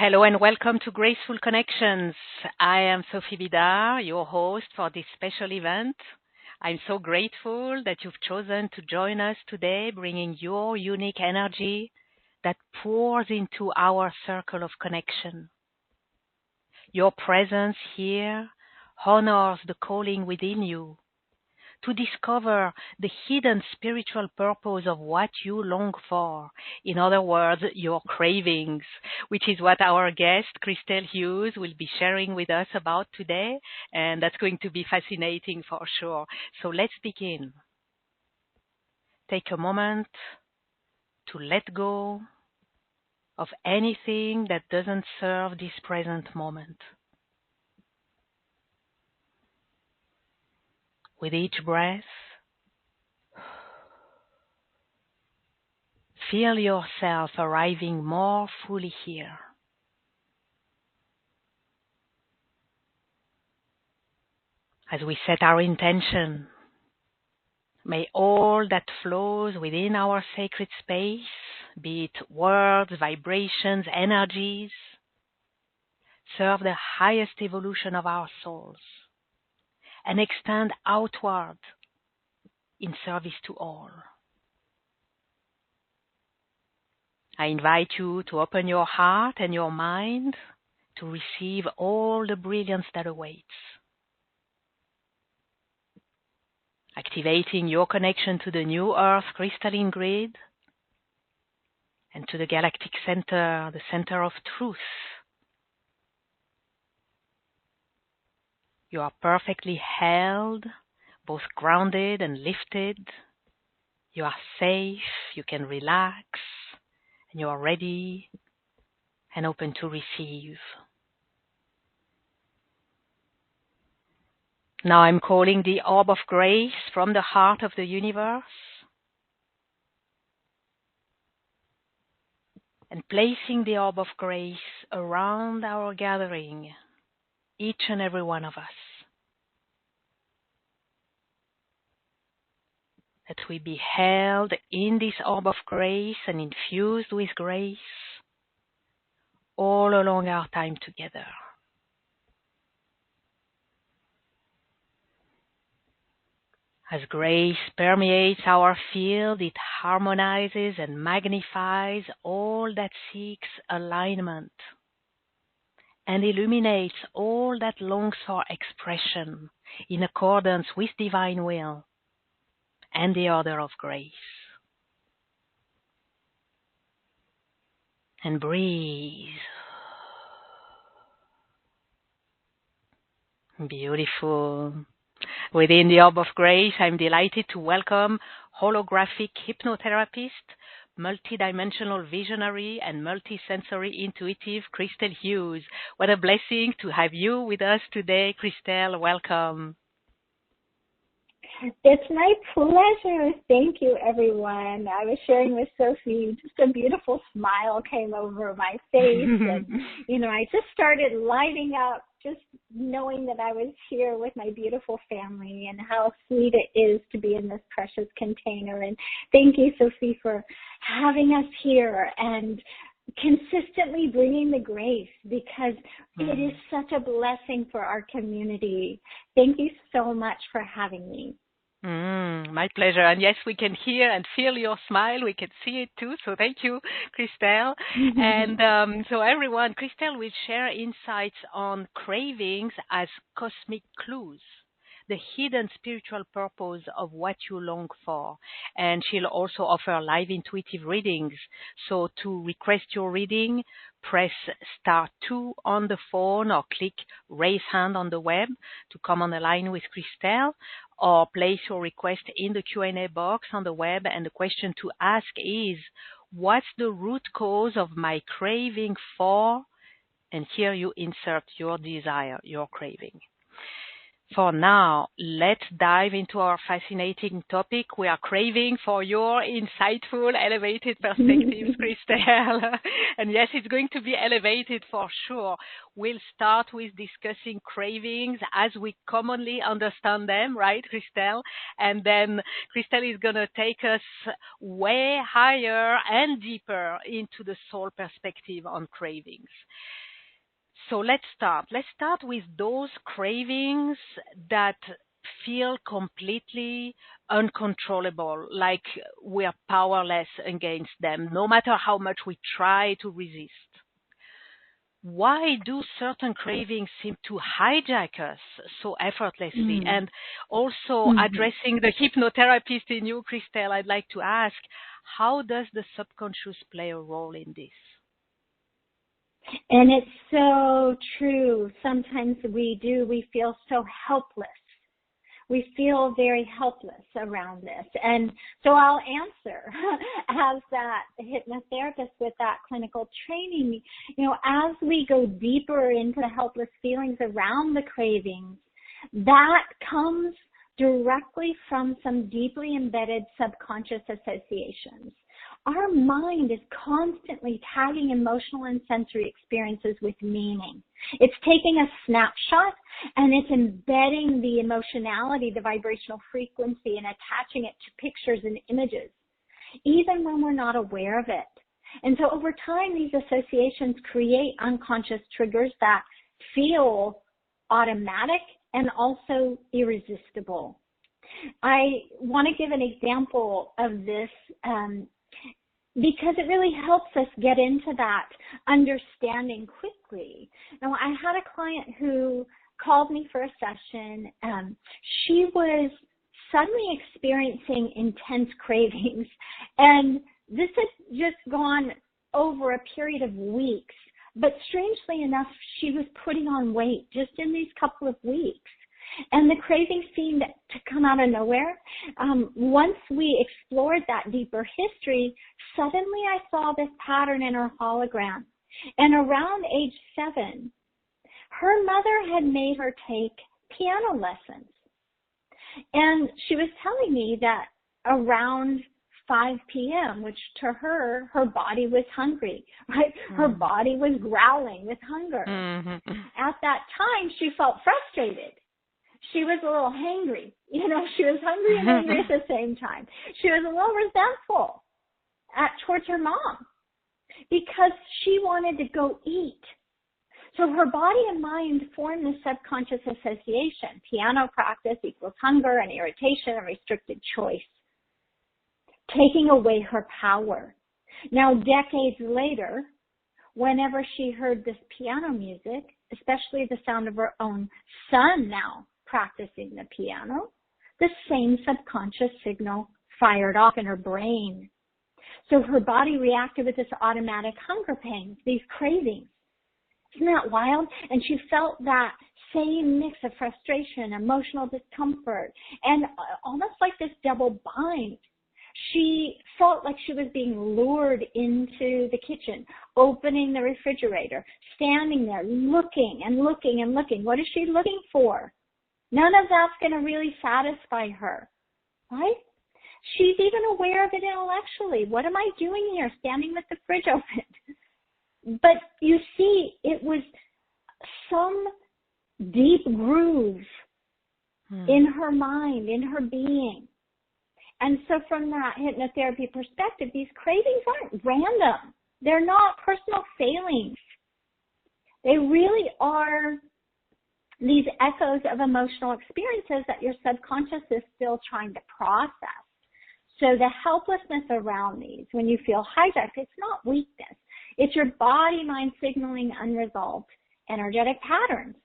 Hello and welcome to Graceful Connections. I am Sophie Bidar, your host for this special event. I'm so grateful that you've chosen to join us today, bringing your unique energy that pours into our circle of connection. Your presence here honors the calling within you to discover the hidden spiritual purpose of what you long for. In other words, your cravings, which is what our guest, Christel Hughes, will be sharing with us about today. And that's going to be fascinating for sure. So let's begin. Take a moment to let go of anything that doesn't serve this present moment. With each breath, feel yourself arriving more fully here. As we set our intention, may all that flows within our sacred space, be it words, vibrations, energies, serve the highest evolution of our souls and extend outward in service to all. I invite you to open your heart and your mind to receive all the brilliance that awaits. Activating your connection to the new Earth crystalline grid and to the galactic center, the center of truth. You are perfectly held, both grounded and lifted. You are safe, you can relax, and you are ready and open to receive. Now I'm calling the orb of grace from the heart of the universe and placing the orb of grace around our gathering, each and every one of us. That we be held in this orb of grace and infused with grace all along our time together. As grace permeates our field, it harmonizes and magnifies all that seeks alignment and illuminates all that longs for expression in accordance with divine will and the order of grace. And breathe. Beautiful. Within the orb of grace, I'm delighted to welcome holographic hypnotherapist, multidimensional visionary, and multisensory intuitive Christel Hughes. What a blessing to have you with us today, Christel. Welcome. It's my pleasure. Thank you, everyone. I was sharing with Sophie, just a beautiful smile came over my face. And, I just started lighting up, just knowing that I was here with my beautiful family and how sweet it is to be in this precious container. And thank you, Sophie, for having us here and consistently bringing the grace, because it is such a blessing for our community. Thank you so much for having me. My pleasure. And yes, we can hear and feel your smile. We can see it too. So thank you, Christel. And so everyone, Christel will share insights on cravings as cosmic clues, the hidden spiritual purpose of what you long for. And she'll also offer live intuitive readings. So to request your reading, press *2 on the phone or click raise hand on the web to come on the line with Christel, or place your request in the Q&A box on the web. And the question to ask is, what's the root cause of my craving for? And here you insert your desire, your craving. For now, let's dive into our fascinating topic. We are craving for your insightful, elevated perspectives, Christel. And yes, it's going to be elevated for sure. We'll start with discussing cravings as we commonly understand them, right, Christel? And then Christel is going to take us way higher and deeper into the soul perspective on cravings. So let's start. Let's start with those cravings that feel completely uncontrollable, like we are powerless against them, no matter how much we try to resist. Why do certain cravings seem to hijack us so effortlessly? And also addressing the hypnotherapist in you, Christel, I'd like to ask, how does the subconscious play a role in this? And it's so true. Sometimes we feel so helpless. We feel very helpless around this. And so I'll answer as that hypnotherapist with that clinical training, as we go deeper into the helpless feelings around the cravings, that comes directly from some deeply embedded subconscious associations. Our mind is constantly tagging emotional and sensory experiences with meaning. It's taking a snapshot and it's embedding the emotionality, the vibrational frequency, and attaching it to pictures and images, even when we're not aware of it. And so over time, these associations create unconscious triggers that feel automatic and also irresistible. I want to give an example of this because it really helps us get into that understanding quickly. Now, I had a client who called me for a session. She was suddenly experiencing intense cravings, and this had just gone over a period of weeks. But strangely enough, she was putting on weight just in these couple of weeks. And the craving seemed to come out of nowhere. Once we explored that deeper history, suddenly I saw this pattern in her hologram. And around age 7, her mother had made her take piano lessons. And she was telling me that around 5 p.m., which to her body was hungry, right? Her body was growling with hunger. At that time, she felt frustrated. She was a little hangry. She was hungry and angry at the same time. She was a little resentful towards her mom because she wanted to go eat. So her body and mind formed this subconscious association. Piano practice equals hunger and irritation and restricted choice, taking away her power. Now, decades later, whenever she heard this piano music, especially the sound of her own son now practicing the piano, the same subconscious signal fired off in her brain. So her body reacted with this automatic hunger pangs, these cravings. Isn't that wild? And she felt that same mix of frustration, emotional discomfort, and almost like this double bind. She felt like she was being lured into the kitchen, opening the refrigerator, standing there, looking and looking and looking. What is she looking for? None of that's going to really satisfy her, right? She's even aware of it intellectually. What am I doing here, standing with the fridge open? But you see, it was some deep groove in her mind, in her being. And so from that hypnotherapy perspective, these cravings aren't random. They're not personal failings. They really are these echoes of emotional experiences that your subconscious is still trying to process. So the helplessness around these, when you feel hijacked, it's not weakness. It's your body-mind signaling unresolved energetic patterns.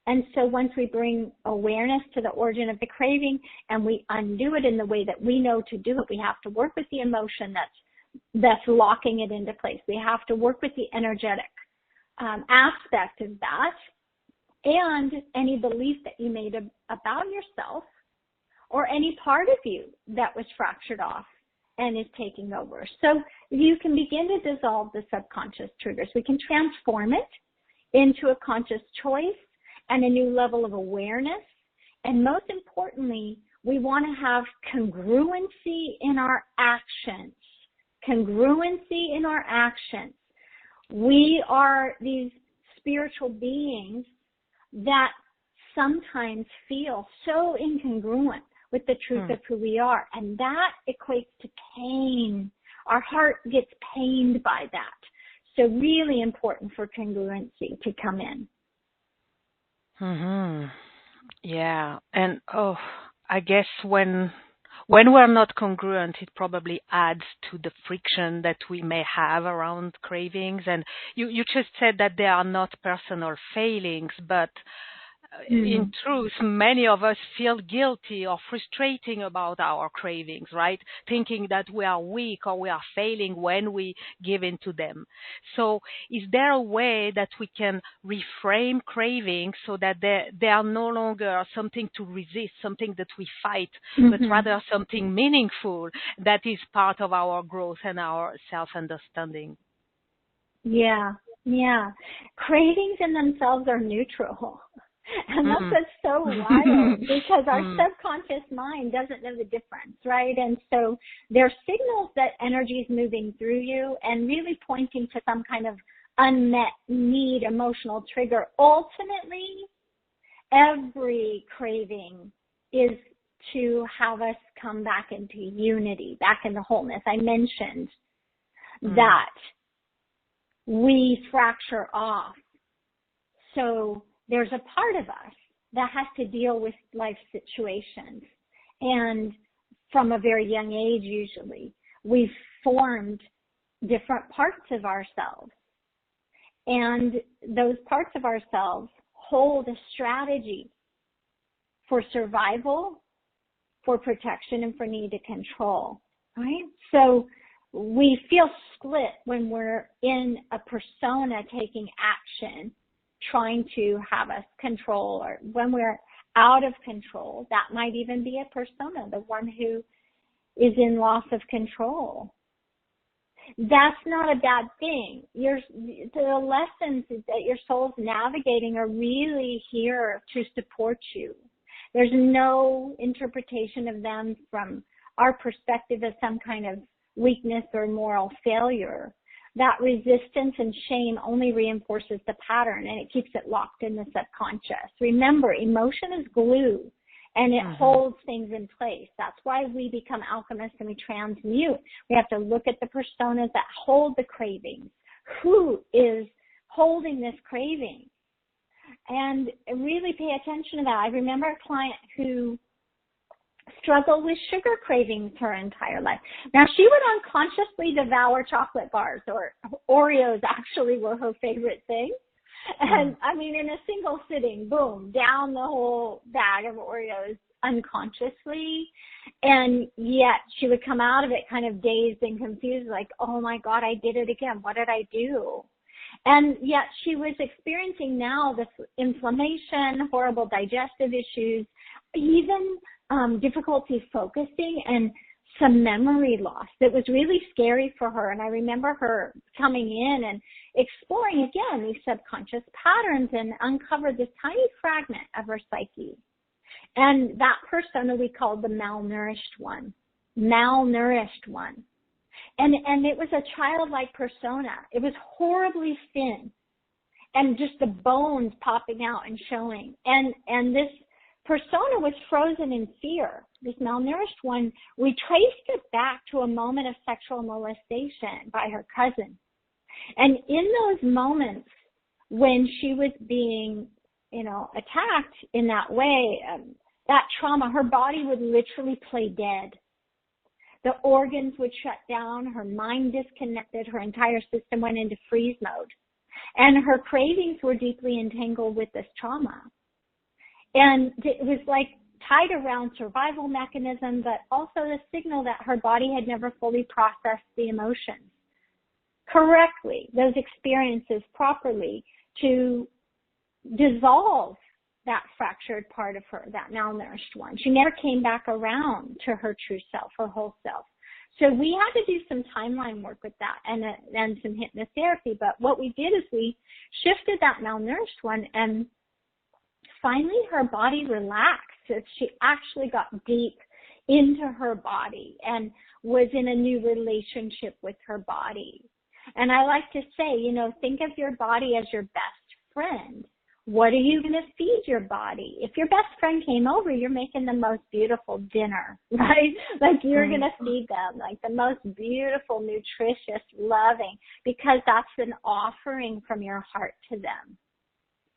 And so once we bring awareness to the origin of the craving and we undo it in the way that we know to do it, we have to work with the emotion that's locking it into place. We have to work with the energetic aspect of that and any belief that you made about yourself or any part of you that was fractured off and is taking over. So you can begin to dissolve the subconscious triggers. We can transform it into a conscious choice and a new level of awareness And most importantly, we want to have congruency in our actions. Congruency in our actions. We are these spiritual beings that sometimes feel so incongruent with the truth of who we are. And that equates to pain. Our heart gets pained by that. So really important for congruency to come in. Yeah. And I guess when we're not congruent, it probably adds to the friction that we may have around cravings. And you just said that they are not personal failings, but in truth, many of us feel guilty or frustrating about our cravings, right? Thinking that we are weak or we are failing when we give in to them. So is there a way that we can reframe cravings so that they are no longer something to resist, something that we fight, but rather something meaningful that is part of our growth and our self-understanding? Yeah. Cravings in themselves are neutral. And that's what's so wild, because our subconscious mind doesn't know the difference, right? And so there's signals that energy is moving through you and really pointing to some kind of unmet need, emotional trigger. Ultimately, every craving is to have us come back into unity, back into wholeness. I mentioned that we fracture off. So there's a part of us that has to deal with life situations. And from a very young age, usually, we've formed different parts of ourselves. And those parts of ourselves hold a strategy for survival, for protection, and for need to control, right? So we feel split when we're in a persona taking action, trying to have us control, or when we're out of control. That might even be a persona, the one who is in loss of control. That's not a bad thing. The lessons that your soul's navigating are really here to support you. There's no interpretation of them from our perspective as some kind of weakness or moral failure. That resistance and shame only reinforces the pattern, and it keeps it locked in the subconscious. Remember, emotion is glue, and it holds things in place. That's why we become alchemists and we transmute. We have to look at the personas that hold the cravings. Who is holding this craving? And really pay attention to that. I remember a client who struggled with sugar cravings her entire life. Now, she would unconsciously devour chocolate bars, or Oreos actually were her favorite thing. And I mean, in a single sitting, boom, down the whole bag of Oreos unconsciously. And yet she would come out of it kind of dazed and confused, like, oh my God, I did it again. What did I do? And yet she was experiencing now this inflammation, horrible digestive issues, even difficulty focusing, and some memory loss that was really scary for her. And I remember her coming in and exploring again these subconscious patterns and uncovered this tiny fragment of her psyche. And that persona we called the malnourished one. And it was a childlike persona. It was horribly thin and just the bones popping out and showing. And this persona was frozen in fear. This malnourished one, we traced it back to a moment of sexual molestation by her cousin. And in those moments when she was being, attacked in that way, that trauma, her body would literally play dead. The organs would shut down, her mind disconnected, her entire system went into freeze mode. And her cravings were deeply entangled with this trauma. And it was like tied around survival mechanism, but also the signal that her body had never fully processed the emotions correctly, those experiences properly, to dissolve that fractured part of her, that malnourished one. She never came back around to her true self, her whole self. So we had to do some timeline work with that and some hypnotherapy. But what we did is we shifted that malnourished one and finally her body relaxed. She actually got deep into her body and was in a new relationship with her body. And I like to say, think of your body as your best friend. What are you going to feed your body? If your best friend came over, you're making the most beautiful dinner, right? Like you're going to feed them like the most beautiful, nutritious, loving, because that's an offering from your heart to them,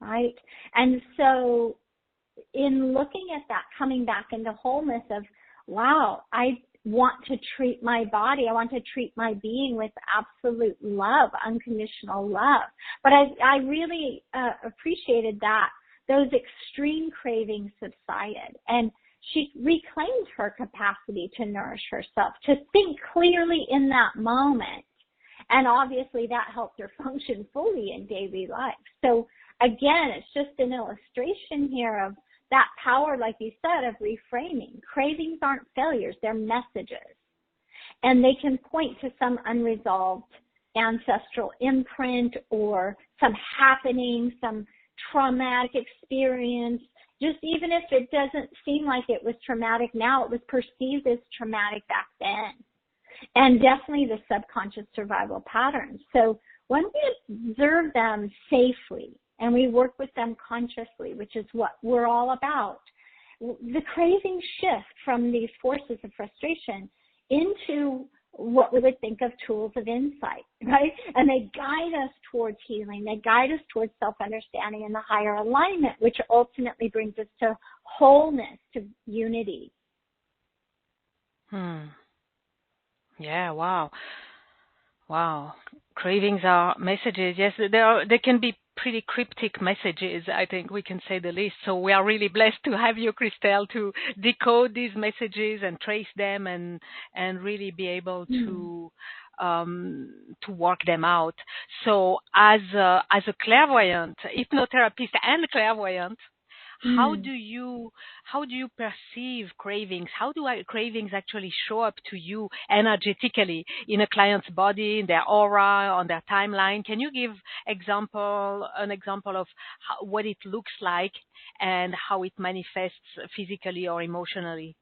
right? And so in looking at that, coming back into wholeness of, wow, I want to treat my body. I want to treat my being with absolute love, unconditional love. But I really appreciated that those extreme cravings subsided, and she reclaimed her capacity to nourish herself, to think clearly in that moment. And obviously that helped her function fully in daily life. So again, it's just an illustration here of that power, like you said, of reframing. Cravings aren't failures, they're messages. And they can point to some unresolved ancestral imprint or some happening, some traumatic experience. Just even if it doesn't seem like it was traumatic now, it was perceived as traumatic back then. And definitely the subconscious survival patterns. So when we observe them safely, and we work with them consciously, which is what we're all about, the cravings shift from these forces of frustration into what we would think of tools of insight, right? And they guide us towards healing. They guide us towards self-understanding and the higher alignment, which ultimately brings us to wholeness, to unity. Yeah, wow. Wow. Cravings are messages. Yes, they can be pretty cryptic messages, I think we can say the least. So we are really blessed to have you, Christel, to decode these messages and trace them and really be able to work them out. So as a clairvoyant, hypnotherapist and clairvoyant, how do you perceive cravings? How do cravings actually show up to you energetically in a client's body, in their aura, on their timeline? Can you give an example of what it looks like and how it manifests physically or emotionally?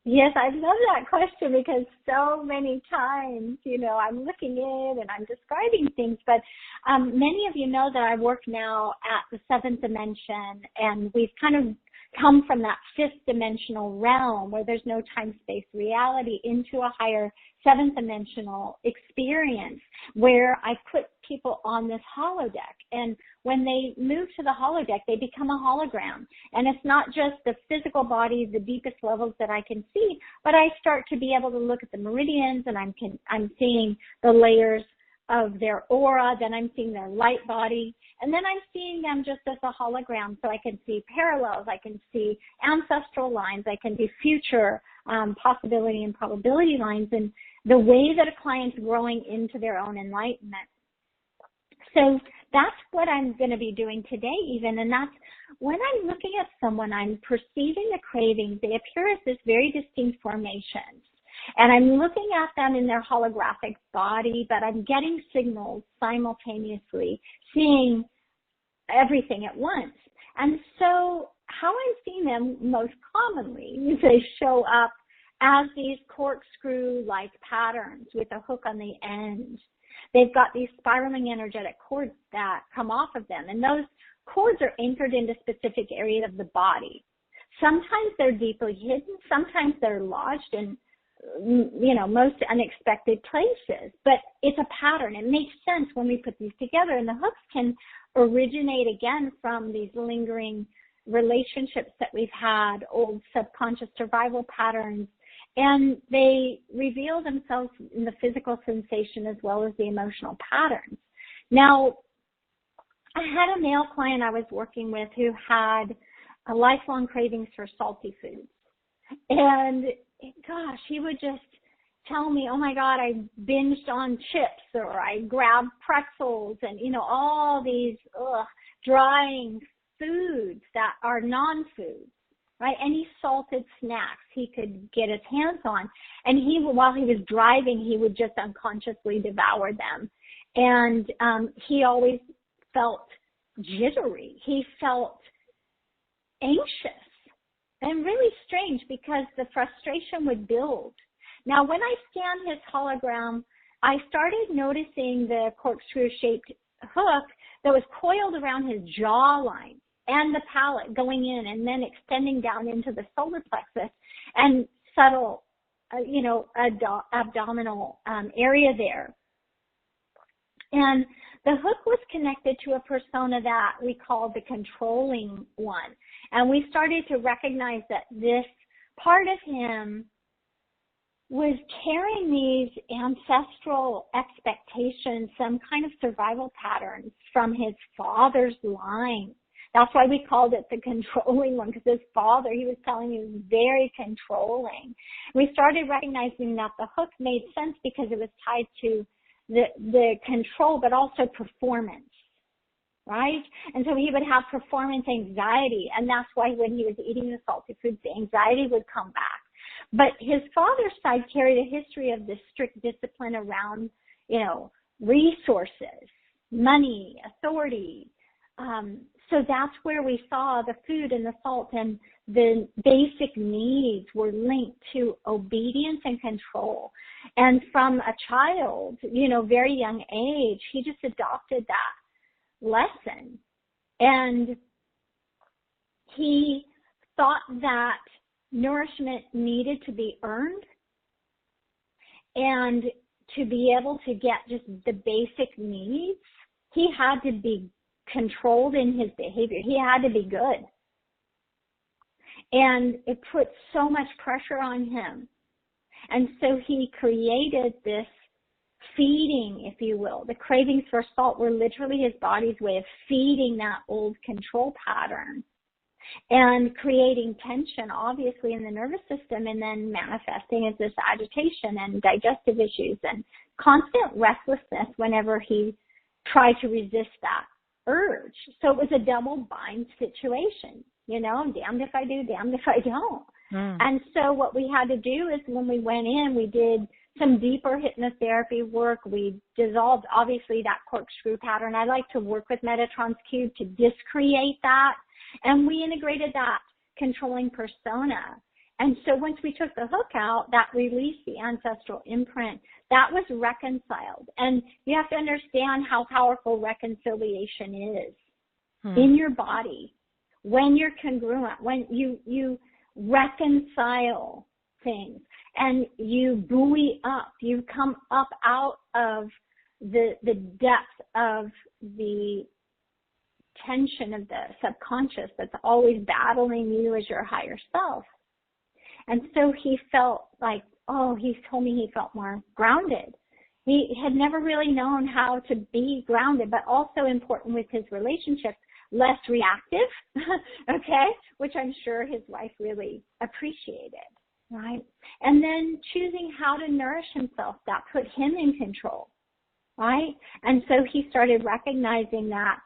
Yes, I love that question because so many times, I'm looking in and I'm describing things, but many of you know that I work now at the seventh dimension, and we've kind of come from that fifth dimensional realm where there's no time-space reality into a higher seventh dimensional experience where I put people on this holodeck. And when they move to the holodeck, they become a hologram. And it's not just the physical body, the deepest levels that I can see, but I start to be able to look at the meridians, and I'm seeing the layers of their aura, then I'm seeing their light body, and then I'm seeing them just as a hologram, so I can see parallels, I can see ancestral lines, I can see future possibility and probability lines, and the way that a client's growing into their own enlightenment. So that's what I'm going to be doing today even, and that's when I'm looking at someone, I'm perceiving the cravings. They appear as this very distinct formations. And I'm looking at them in their holographic body, but I'm getting signals simultaneously, seeing everything at once. And so how I'm seeing them most commonly is they show up as these corkscrew-like patterns with a hook on the end. They've got these spiraling energetic cords that come off of them, and those cords are anchored into specific areas of the body. Sometimes they're deeply hidden, sometimes they're lodged in most unexpected places, but it's a pattern. It makes sense when we put these together, and the hooks can originate again from these lingering relationships that we've had, old subconscious survival patterns, and they reveal themselves in the physical sensation as well as the emotional patterns. Now, I had a male client I was working with who had a lifelong cravings for salty foods, and gosh, he would just tell me, oh my God, I binged on chips, or I grabbed pretzels, and all these drying foods that are non-foods, right? Any salted snacks he could get his hands on. And while he was driving, he would just unconsciously devour them. And he always felt jittery. He felt anxious and really strange because the frustration would build. Now, when I scanned his hologram, I started noticing the corkscrew-shaped hook that was coiled around his jawline and the palate going in and then extending down into the solar plexus and subtle, abdominal area there. And the hook was connected to a persona that we called the controlling one. And we started to recognize that this part of him was carrying these ancestral expectations, some kind of survival patterns from his father's line. That's why we called it the controlling one, because his father, he was telling me, was very controlling. We started recognizing that the hook made sense because it was tied to the control, but also performance, right? And so he would have performance anxiety, and that's why when he was eating the salty foods, the anxiety would come back. But his father's side carried a history of this strict discipline around, resources, money, authority. So that's where we saw the food and the salt and the basic needs were linked to obedience and control. And from a child, very young age, he just adopted that lesson. And he thought that nourishment needed to be earned, and to be able to get just the basic needs, he had to be controlled in his behavior. He had to be good. And it put so much pressure on him. And so he created this feeding, if you will. The cravings for salt were literally his body's way of feeding that old control pattern and creating tension, obviously, in the nervous system, and then manifesting as this agitation and digestive issues and constant restlessness whenever he tried to resist that urge. So it was a double bind situation, damned if I do, damned if I don't. And so what we had to do is when we went in, we did some deeper hypnotherapy work. We dissolved, obviously, that corkscrew pattern. I like to work with Metatron's Cube to discreate that. And we integrated that controlling persona. And so once we took the hook out, that released the ancestral imprint. That was reconciled. And you have to understand how powerful reconciliation is in your body. When you're congruent, when you reconcile things and you buoy up, you come up out of the depth of the tension of the subconscious that's always battling you as your higher self. And so he felt like, he told me he felt more grounded. He had never really known how to be grounded, but also important with his relationships, less reactive, okay, which I'm sure his wife really appreciated, right? And then choosing how to nourish himself, that put him in control, right? And so he started recognizing that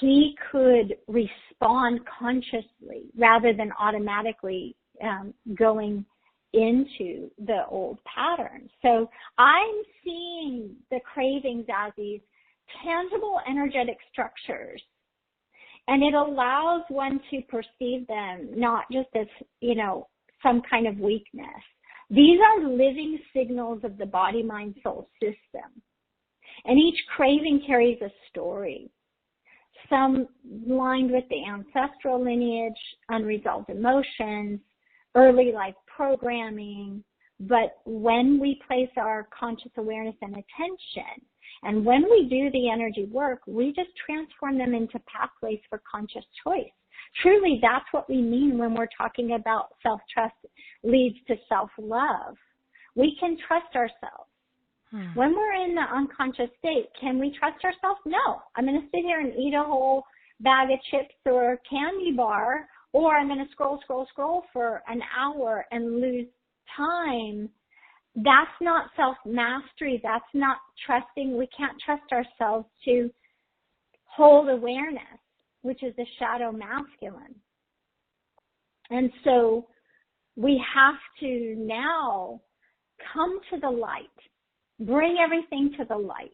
he could respond consciously rather than automatically going into the old patterns. So I'm seeing the cravings as these tangible energetic structures, and it allows one to perceive them not just as, some kind of weakness. These are living signals of the body, mind, soul system. And each craving carries a story. Some lined with the ancestral lineage, unresolved emotions, early life programming. But when we place our conscious awareness and attention, and when we do the energy work, we just transform them into pathways for conscious choice. Truly, that's what we mean when we're talking about self-trust leads to self-love. We can trust ourselves. When we're in the unconscious state, can we trust ourselves? No. I'm going to sit here and eat a whole bag of chips or a candy bar, or I'm going to scroll for an hour and lose time. That's not self-mastery. That's not trusting. We can't trust ourselves to hold awareness, which is the shadow masculine. And so we have to now come to the light. Bring everything to the light.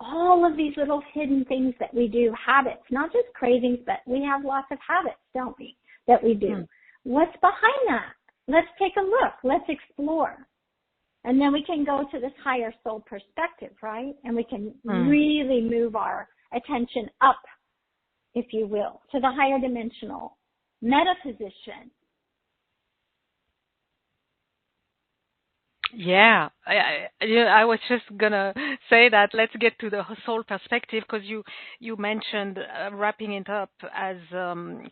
all of these little hidden things that we do, habits, not just cravings, but we have lots of habits, don't we, that we do. What's behind that? Let's take a look. Let's explore. And then we can go to this higher soul perspective, right? And we can really move our attention up, if you will, to the higher dimensional meta position. Yeah, I was just gonna say that. Let's get to the soul perspective, because you mentioned wrapping it up as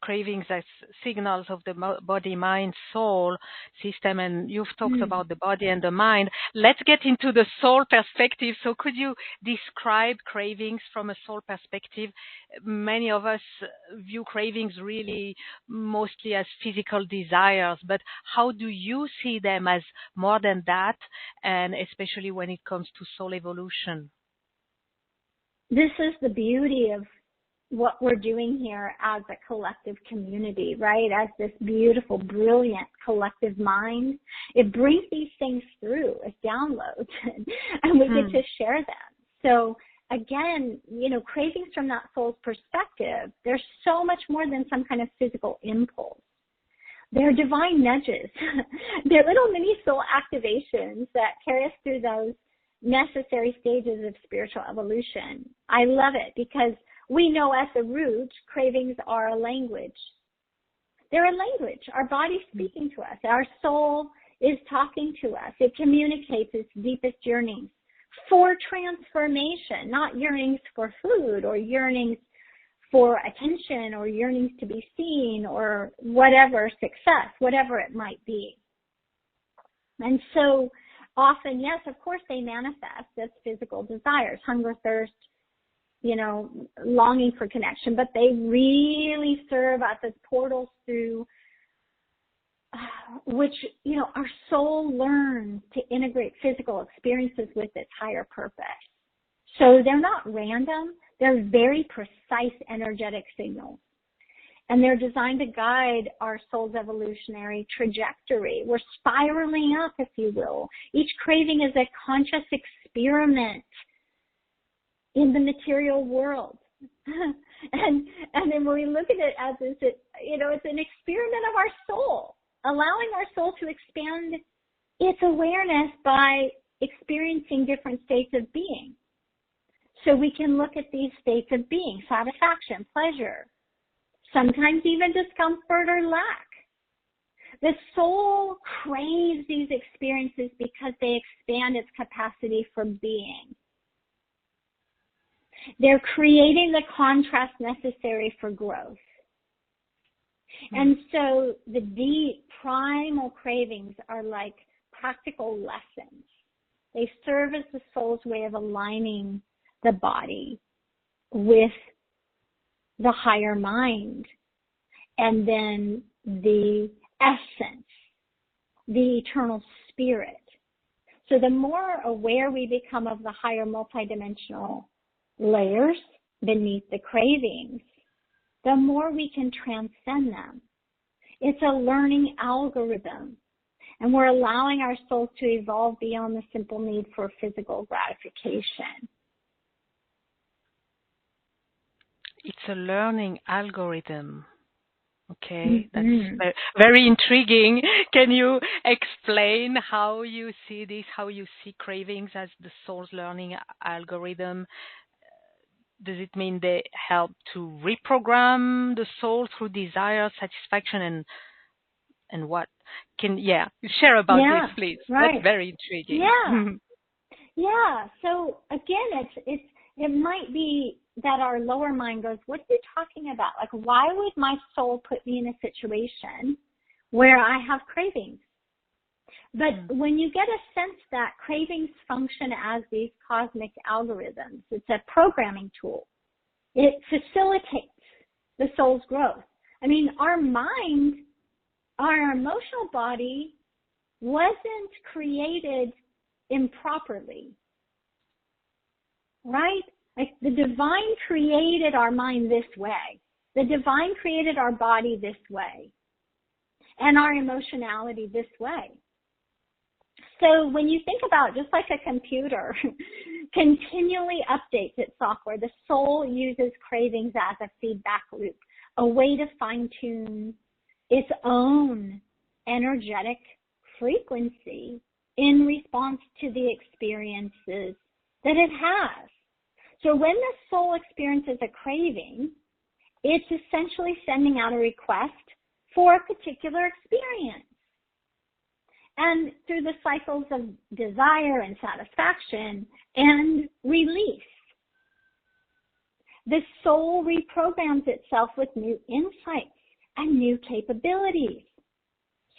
cravings as signals of the body, mind, soul system, and you've talked about the body and the mind. Let's get into the soul perspective. So could you describe cravings from a soul perspective? Many of us view cravings really mostly as physical desires, but how do you see them as more than that? And especially when it comes to soul evolution. This is the beauty of what we're doing here as a collective community, right? As this beautiful, brilliant collective mind. It brings these things through as downloads and we get to share them. So again, cravings from that soul's perspective, they're so much more than some kind of physical impulse. They're divine nudges. They're little mini soul activations that carry us through those necessary stages of spiritual evolution. I love it because we know at the root, cravings are a language. They're a language. Our body's speaking to us. Our soul is talking to us. It communicates its deepest yearnings for transformation, not yearnings for food or yearnings for attention or yearnings to be seen or whatever, success, whatever it might be. And so often, yes, of course, they manifest as physical desires, hunger, thirst, longing for connection, but they really serve us as portals through which, our soul learns to integrate physical experiences with its higher purpose. So they're not random. They're very precise energetic signals. And they're designed to guide our soul's evolutionary trajectory. We're spiraling up, if you will. Each craving is a conscious experiment in the material world. and then when we look at it as this, it's an experiment of our soul, allowing our soul to expand its awareness by experiencing different states of being. So we can look at these states of being, satisfaction, pleasure, sometimes even discomfort or lack. The soul craves these experiences because they expand its capacity for being. They're creating the contrast necessary for growth. And so the deep primal cravings are like practical lessons. They serve as the soul's way of aligning the body with the higher mind, and then the essence, the eternal spirit. So the more aware we become of the higher multidimensional layers beneath the cravings, the more we can transcend them. It's a learning algorithm, and we're allowing our souls to evolve beyond the simple need for physical gratification. It's a learning algorithm. Okay, that's very intriguing. Can you explain how you see this, how you see cravings as the soul's learning algorithm? Does it mean they help to reprogram the soul through desire, satisfaction, and what? Share about this, please. Right. That's very intriguing. Yeah. So again, it might be that our lower mind goes, what are you talking about? Like, why would my soul put me in a situation where I have cravings? But when you get a sense that cravings function as these cosmic algorithms, it's a programming tool. It facilitates the soul's growth. I mean, our mind, our emotional body wasn't created improperly, right? Like the divine created our mind this way. The divine created our body this way and our emotionality this way. So when you think about just like a computer continually updates its software, the soul uses cravings as a feedback loop, a way to fine-tune its own energetic frequency in response to the experiences that it has. So when the soul experiences a craving, it's essentially sending out a request for a particular experience. And through the cycles of desire and satisfaction and release, the soul reprograms itself with new insights and new capabilities.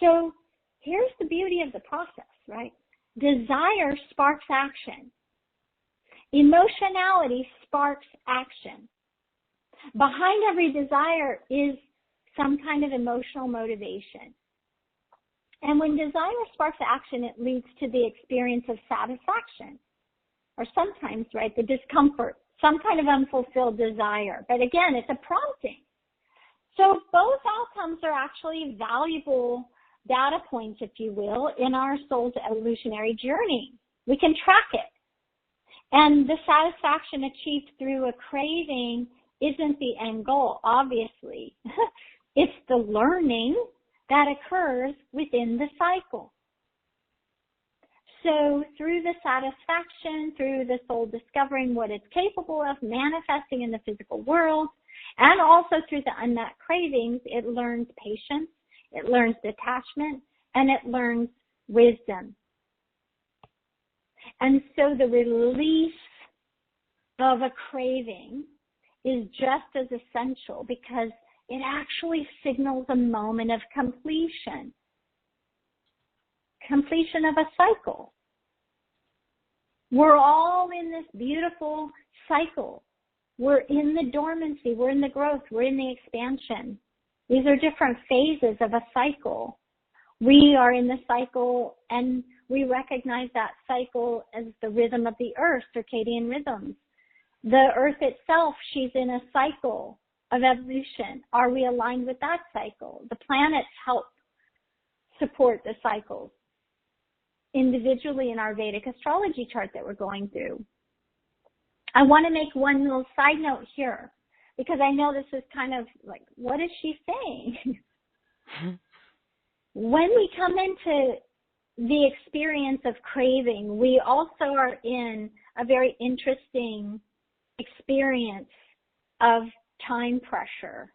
So here's the beauty of the process, right? Desire sparks action. Emotionality sparks action. Behind every desire is some kind of emotional motivation. And when desire sparks action, it leads to the experience of satisfaction, or sometimes, right, the discomfort, some kind of unfulfilled desire. But again, it's a prompting. So both outcomes are actually valuable data points, if you will, in our soul's evolutionary journey. We can track it. And the satisfaction achieved through a craving isn't the end goal, obviously. It's the learning that occurs within the cycle. So through the satisfaction, through the soul discovering what it's capable of manifesting in the physical world, and also through the unmet cravings, it learns patience, it learns detachment, and it learns wisdom. And so the release of a craving is just as essential because it actually signals a moment of completion of a cycle. We're all in this beautiful cycle. We're in the dormancy, we're in the growth, we're in the expansion. These are different phases of a cycle. We are in the cycle and we recognize that cycle as the rhythm of the earth, circadian rhythms. The earth itself, she's in a cycle of evolution. Are we aligned with that cycle? The planets help support the cycles individually in our Vedic astrology chart that we're going through. I want to make one little side note here because I know this is kind of like, what is she saying? When we come into the experience of craving, we also are in a very interesting experience of time pressure.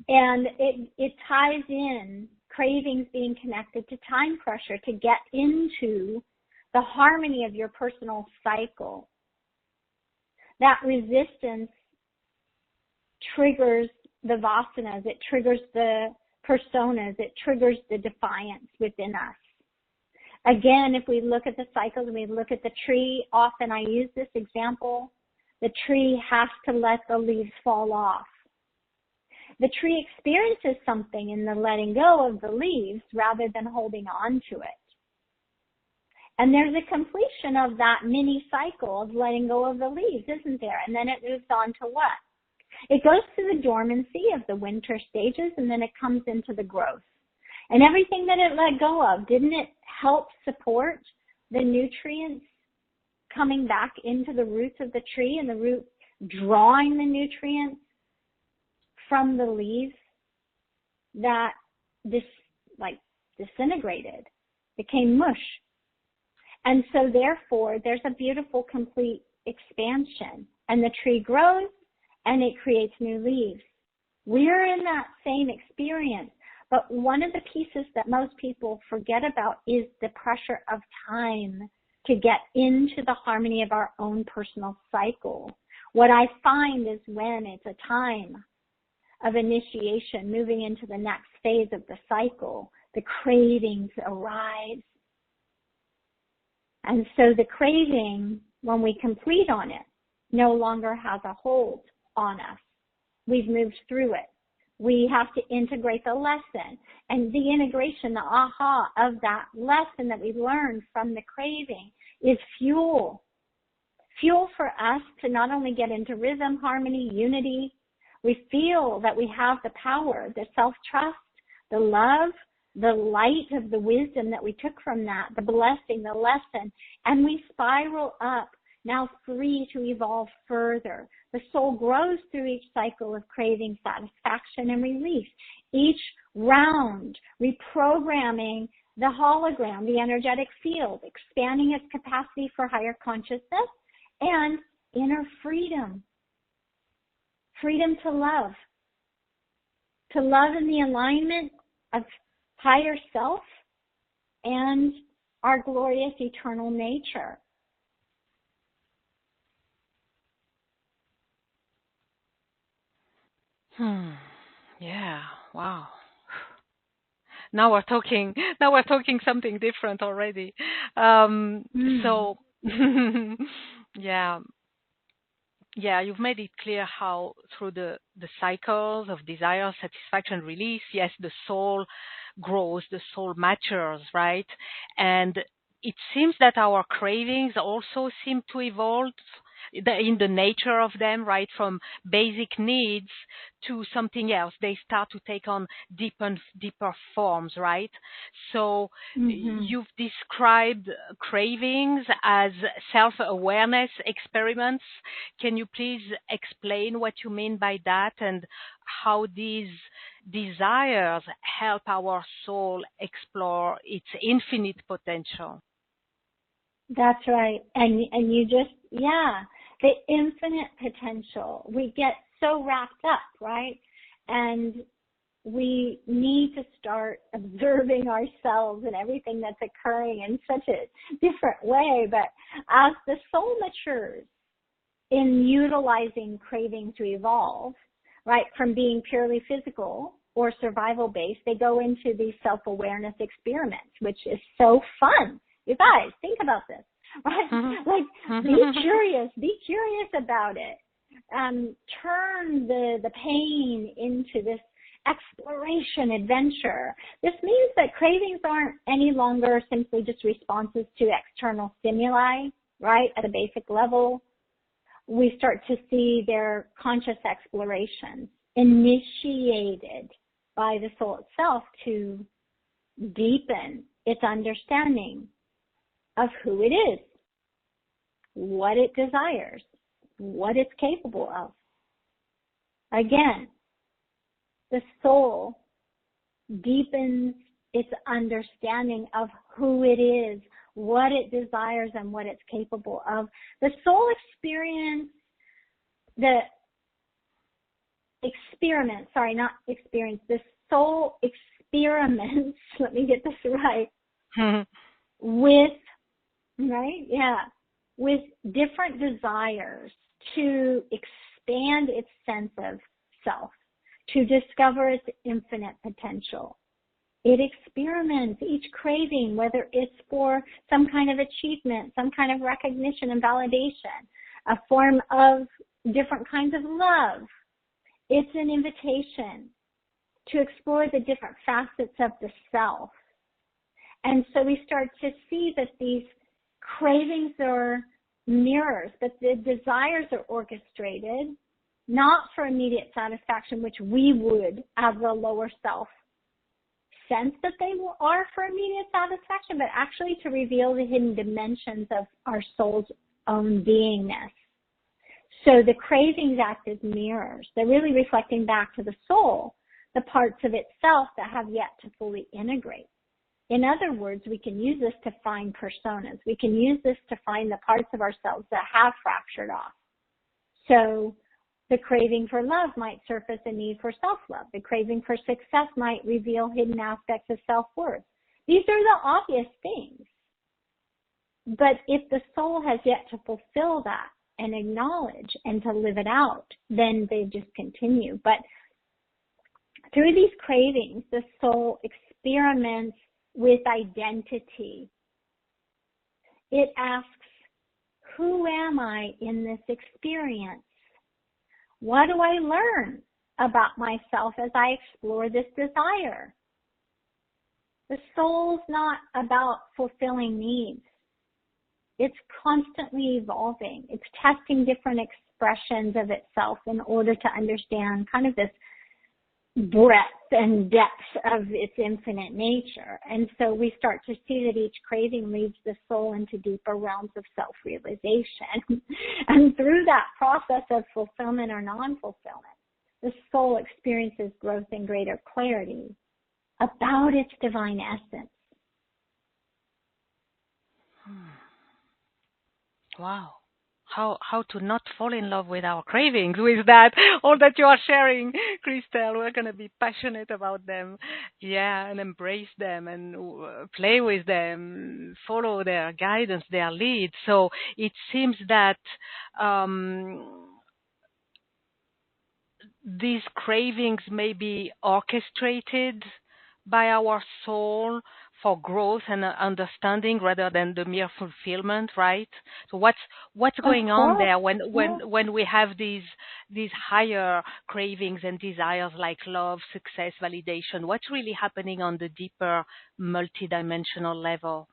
And it ties in cravings being connected to time pressure to get into the harmony of your personal cycle. That resistance triggers the vasanas, it triggers the personas, it triggers the defiance within us. Again, if we look at the cycles and we look at the tree, often I use this example, the tree has to let the leaves fall off. The tree experiences something in the letting go of the leaves rather than holding on to it. And there's a completion of that mini cycle of letting go of the leaves, isn't there? And then it moves on to what? It goes to the dormancy of the winter stages, and then it comes into the growth. And everything that it let go of, didn't it help support the nutrients coming back into the roots of the tree and the root drawing the nutrients from the leaves that disintegrated, became mush? And so therefore, there's a beautiful, complete expansion. And the tree grows and it creates new leaves. We're in that same experience. But one of the pieces that most people forget about is the pressure of time to get into the harmony of our own personal cycle. What I find is when it's a time of initiation, moving into the next phase of the cycle, the cravings arise. And so the craving, when we complete on it, no longer has a hold on us. We've moved through it. We have to integrate the lesson. And the integration, the aha of that lesson that we learned from the craving is fuel. Fuel for us to not only get into rhythm, harmony, unity. We feel that we have the power, the self-trust, the love, the light of the wisdom that we took from that, the blessing, the lesson, and we spiral up, now free to evolve further. The soul grows through each cycle of craving, satisfaction, and release. Each round, reprogramming the hologram, the energetic field, expanding its capacity for higher consciousness and inner freedom. Freedom to love in the alignment of higher self and our glorious eternal nature. Yeah. Wow. Now we're talking. Now we're talking something different already. So, yeah. Yeah, you've made it clear how through the cycles of desire, satisfaction, release, yes, the soul grows, the soul matures, right? And it seems that our cravings also seem to evolve in the nature of them, right? From basic needs to something else. They start to take on deeper forms, right? So you've described cravings as self-awareness experiments. Can you please explain what you mean by that and how these desires help our soul explore its infinite potential? That's right. And you just, the infinite potential. We get so wrapped up, right? And we need to start observing ourselves and everything that's occurring in such a different way. But as the soul matures in utilizing craving to evolve, right, from being purely physical or survival based, they go into these self-awareness experiments, which is so fun. You guys, think about this, right? Like, be curious about it. Turn the pain into this exploration adventure. This means that cravings aren't any longer simply just responses to external stimuli, right, at a basic level. We start to see their conscious explorations initiated by the soul itself to deepen its understanding of who it is, what it desires, what it's capable of. Again, the soul deepens its understanding of who it is, what it desires, and what it's capable of. The soul the soul experiments, let me get this right, with different desires to expand its sense of self, to discover its infinite potential. It experiments each craving, whether it's for some kind of achievement, some kind of recognition and validation, a form of different kinds of love. It's an invitation to explore the different facets of the self. And so we start to see that these cravings are mirrors, but the desires are orchestrated, not for immediate satisfaction, which we would, as a lower self, sense that they are for immediate satisfaction, but actually to reveal the hidden dimensions of our soul's own beingness. So the cravings act as mirrors. They're really reflecting back to the soul the parts of itself that have yet to fully integrate. In other words, we can use this to find personas. We can use this to find the parts of ourselves that have fractured off. So the craving for love might surface a need for self-love. The craving for success might reveal hidden aspects of self-worth. These are the obvious things. But if the soul has yet to fulfill that and acknowledge and to live it out, then they just continue. But through these cravings, the soul experiments with identity. It asks, who am I in this experience? What do I learn about myself as I explore this desire? The soul's not about fulfilling needs. It's constantly evolving. It's testing different expressions of itself in order to understand kind of this breadth and depth of its infinite nature. And so we start to see that each craving leads the soul into deeper realms of self-realization. And through that process of fulfillment or non-fulfillment, the soul experiences growth and greater clarity about its divine essence. Wow. How to not fall in love with our cravings with that, all that you are sharing, Christel. We're going to be passionate about them. Yeah, and embrace them and play with them, follow their guidance, their lead. So it seems that these cravings may be orchestrated by our soul for growth and understanding rather than the mere fulfillment, right? So what's Of going on course. there Yeah. when we have these higher cravings and desires like love, success, validation? What's really happening on the deeper multidimensional level?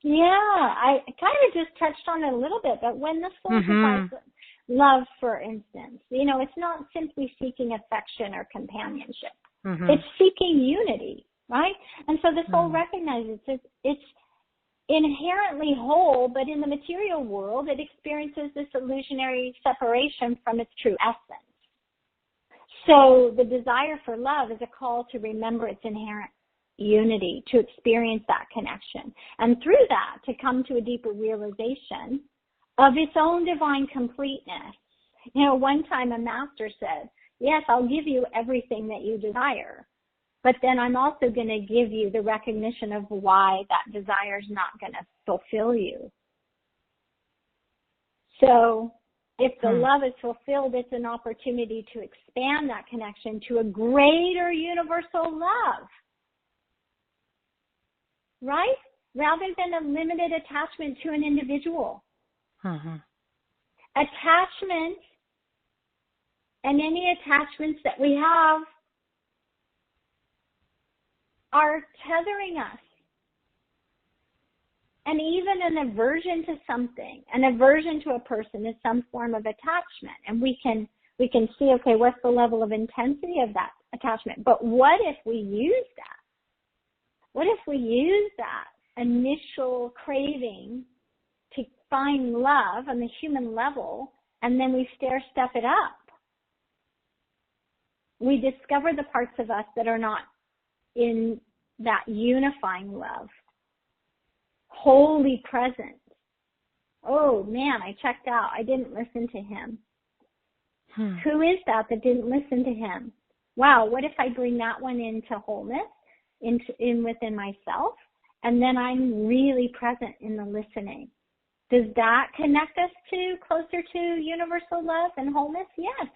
Yeah, I kind of just touched on it a little bit, but when the soul desires Mhm. love, for instance, it's not simply seeking affection or companionship. It's Mhm. seeking unity, right? And so the soul Mhm. recognizes it's inherently whole, but in the material world, it experiences this illusionary separation from its true essence. So the desire for love is a call to remember its inherent unity, to experience that connection. And through that, to come to a deeper realization of its own divine completeness. One time a master said, yes, I'll give you everything that you desire, but then I'm also going to give you the recognition of why that desire is not going to fulfill you. So if the Hmm. love is fulfilled, it's an opportunity to expand that connection to a greater universal love, right? Rather than a limited attachment to an individual. Mhm. Attachment and any attachments that we have are tethering us. And even an aversion to something, an aversion to a person is some form of attachment. And we can see, okay, what's the level of intensity of that attachment? But what if we use that? What if we use that initial craving to find love on the human level, and then we step it up? We discover the parts of us that are not in that unifying love, wholly present. Oh man, I checked out. I didn't listen to him. Hmm. Who is that didn't listen to him? Wow, what if I bring that one into wholeness, in within myself, and then I'm really present in the listening? Does that connect us closer to universal love and wholeness? Yes.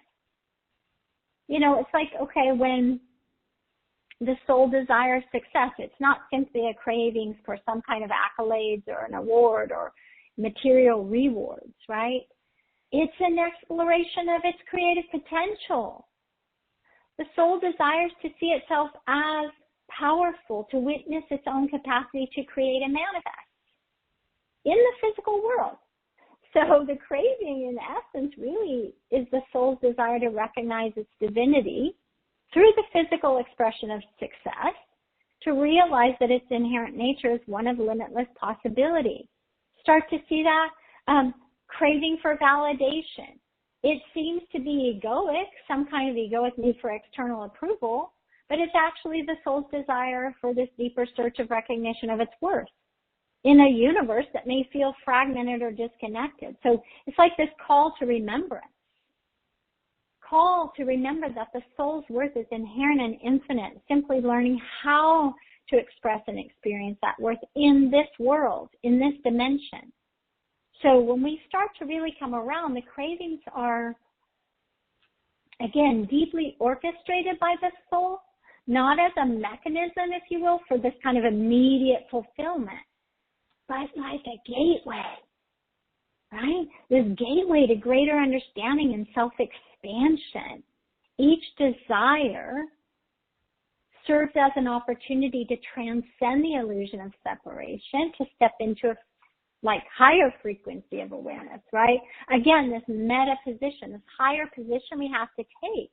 It's like, okay, when the soul desires success, it's not simply a craving for some kind of accolades or an award or material rewards, right? It's an exploration of its creative potential. The soul desires to see itself as powerful, to witness its own capacity to create and manifest in the physical world. So the craving, in essence, really is the soul's desire to recognize its divinity through the physical expression of success, to realize that its inherent nature is one of limitless possibility. Start to see that craving for validation. It seems to be egoic, some kind of egoic need for external approval, but it's actually the soul's desire for this deeper search of recognition of its worth in a universe that may feel fragmented or disconnected. So it's like this call to remembrance. Call to remember that the soul's worth is inherent and infinite, simply learning how to express and experience that worth in this world, in this dimension. So when we start to really come around, the cravings are, again, deeply orchestrated by the soul, not as a mechanism, if you will, for this kind of immediate fulfillment, but like a gateway, right? This gateway to greater understanding and self-expansion. Each desire serves as an opportunity to transcend the illusion of separation, to step into a higher frequency of awareness, right? Again, this meta position, this higher position we have to take,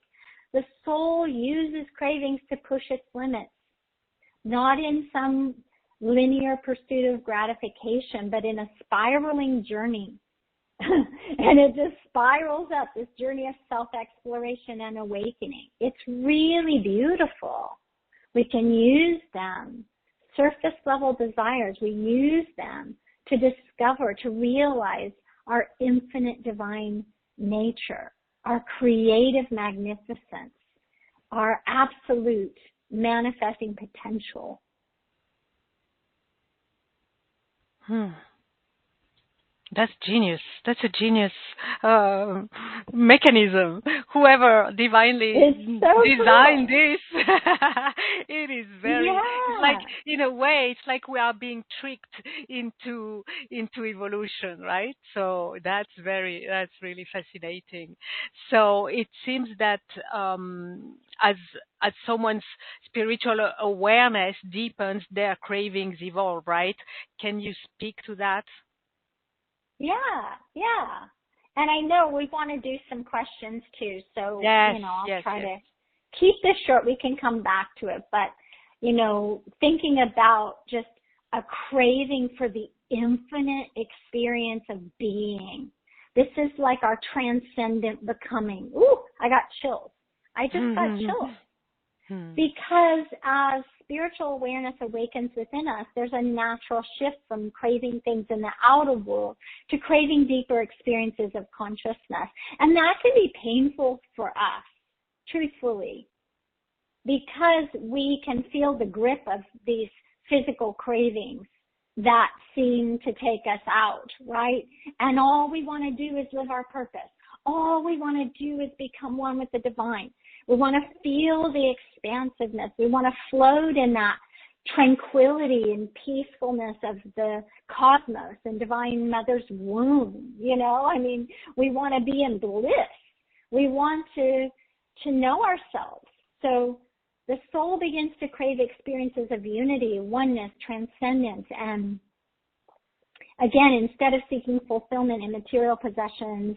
The soul uses cravings to push its limits, not in some linear pursuit of gratification, but in a spiraling journey. And it just spirals up, this journey of self-exploration and awakening. It's really beautiful. We can use them. Surface level desires, we use them to discover, to realize our infinite divine nature, our creative magnificence, our absolute manifesting potential. That's genius. That's a genius mechanism. Whoever divinely designed this, it is very. It's like, in a way, it's like we are being tricked into evolution, right? So that's really fascinating. So it seems that as someone's spiritual awareness deepens, their cravings evolve, right? Can you speak to that? Yeah. And I know we want to do some questions too, so, I'll try to keep this short. We can come back to it, but, thinking about just a craving for the infinite experience of being. This is like our transcendent becoming. Ooh, I got chills. I just got chills. Because as spiritual awareness awakens within us, there's a natural shift from craving things in the outer world to craving deeper experiences of consciousness. And that can be painful for us, truthfully, because we can feel the grip of these physical cravings that seem to take us out, right? And all we want to do is live our purpose. All we want to do is become one with the divine. We want to feel the expansiveness. We want to float in that tranquility and peacefulness of the cosmos and Divine Mother's womb. We want to be in bliss. We want to know ourselves. So the soul begins to crave experiences of unity, oneness, transcendence, and again, instead of seeking fulfillment in material possessions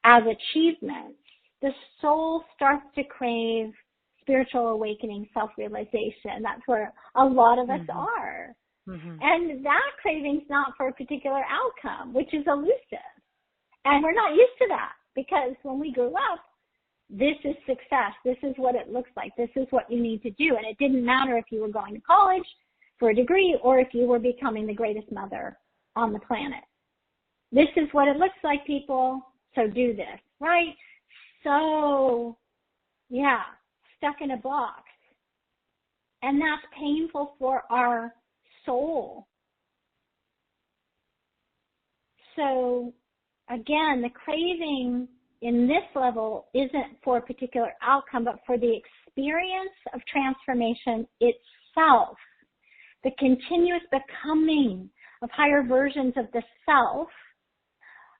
as achievements, the soul starts to crave spiritual awakening, self-realization. That's where a lot of us are. And that craving's not for a particular outcome, which is elusive. And we're not used to that because when we grew up, this is success. This is what it looks like. This is what you need to do. And it didn't matter if you were going to college for a degree or if you were becoming the greatest mother on the planet. This is what it looks like, people. So do this, right? So, stuck in a box. And that's painful for our soul. So, again, the craving in this level isn't for a particular outcome, but for the experience of transformation itself, the continuous becoming of higher versions of the self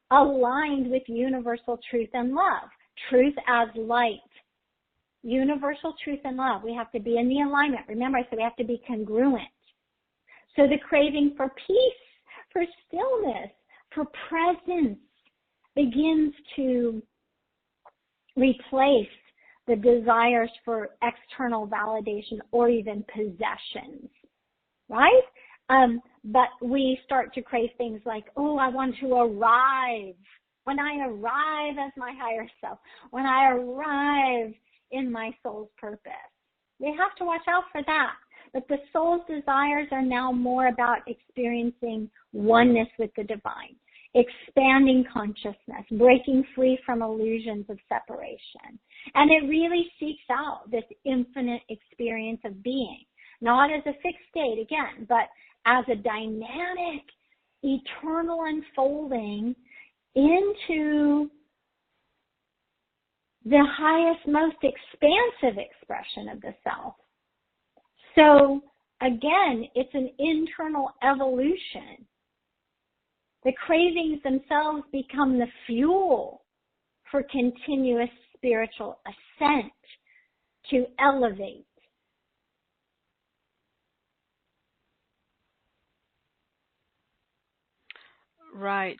aligned with universal truth and love. Truth as light. Universal truth and love. We have to be in the alignment. Remember, I said we have to be congruent. So the craving for peace, for stillness, for presence begins to replace the desires for external validation or even possessions, right? But we start to crave things like, I want to arrive. When I arrive as my higher self, when I arrive in my soul's purpose. We have to watch out for that. But the soul's desires are now more about experiencing oneness with the divine, expanding consciousness, breaking free from illusions of separation. And it really seeks out this infinite experience of being, not as a fixed state, again, but as a dynamic, eternal unfolding into the highest, most expansive expression of the self. So, again, it's an internal evolution. The cravings themselves become the fuel for continuous spiritual ascent to elevate. Right.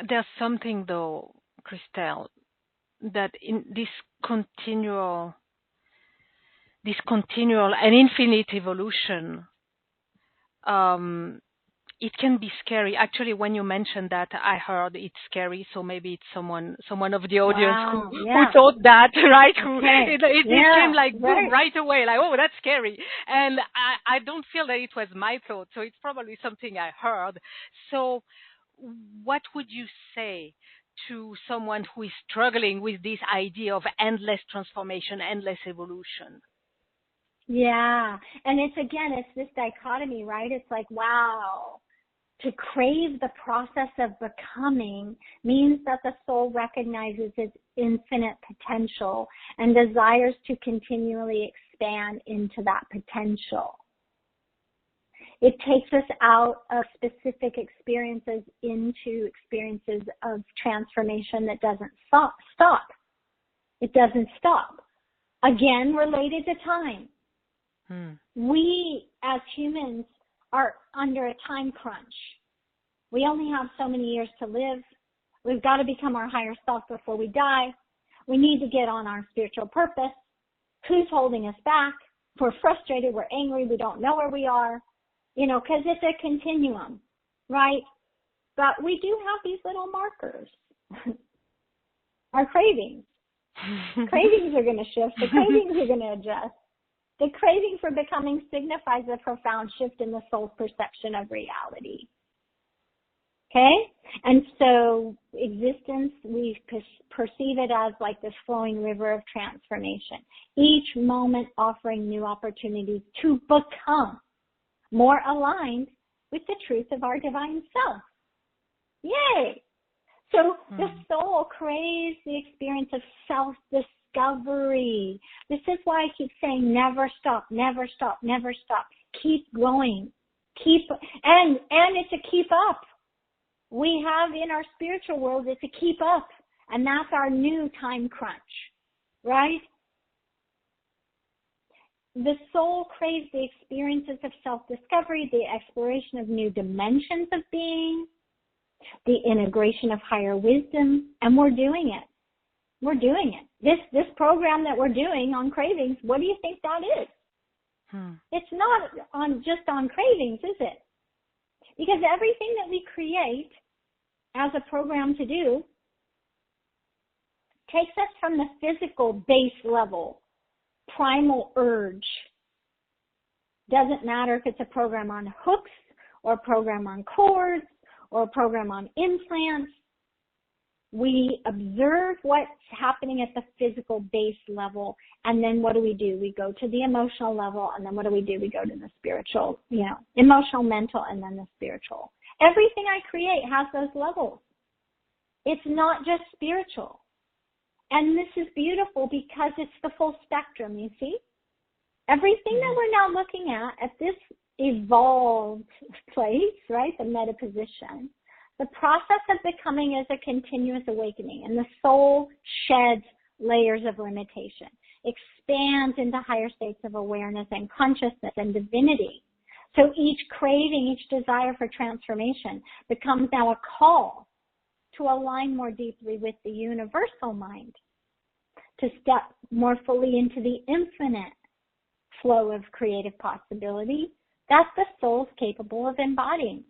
There's something, though, Christel, that in this continual and infinite evolution, it can be scary. Actually, when you mentioned that, I heard it's scary. So maybe it's someone of the audience who thought that, right? Okay. It came like boom right away, like, oh, that's scary. And I don't feel that it was my thought. So it's probably something I heard. So what would you say to someone who is struggling with this idea of endless transformation, endless evolution? Yeah. And it's this dichotomy, right? It's like, wow, to crave the process of becoming means that the soul recognizes its infinite potential and desires to continually expand into that potential. It takes us out of specific experiences into experiences of transformation that doesn't stop. It doesn't stop. Again, related to time. We, as humans, are under a time crunch. We only have so many years to live. We've got to become our higher self before we die. We need to get on our spiritual purpose. Who's holding us back? We're frustrated. We're angry. We don't know where we are. Because it's a continuum, right? But we do have these little markers. Our cravings. Cravings are going to shift. The cravings are going to adjust. The craving for becoming signifies a profound shift in the soul's perception of reality. Okay? And so existence, we perceive it as like this flowing river of transformation. Each moment offering new opportunities to become more aligned with the truth of our divine self. Yay! So the soul craves the experience of self-discovery. This is why I keep saying never stop, never stop, never stop. Keep going. And it's a keep up. We have in our spiritual world, it's a keep up. And that's our new time crunch, right? The soul craves the experiences of self-discovery, the exploration of new dimensions of being, the integration of higher wisdom, and we're doing it. We're doing it. This program that we're doing on cravings, what do you think that is? It's not just on cravings, is it? Because everything that we create as a program to do takes us from the physical base level, primal urge. Doesn't matter if it's a program on hooks or a program on cords or a program on implants. We observe what's happening at the physical base level, and then what do? We go to the emotional level, and then what do? We go to the spiritual, emotional, mental, and then the spiritual. Everything I create has those levels. It's not just spiritual. And this is beautiful because it's the full spectrum, you see? Everything that we're now looking at this evolved place, right, the meta position, the process of becoming is a continuous awakening, and the soul sheds layers of limitation, expands into higher states of awareness and consciousness and divinity. So each craving, each desire for transformation becomes now a call to align more deeply with the universal mind, to step more fully into the infinite flow of creative possibility that the soul is capable of embodying.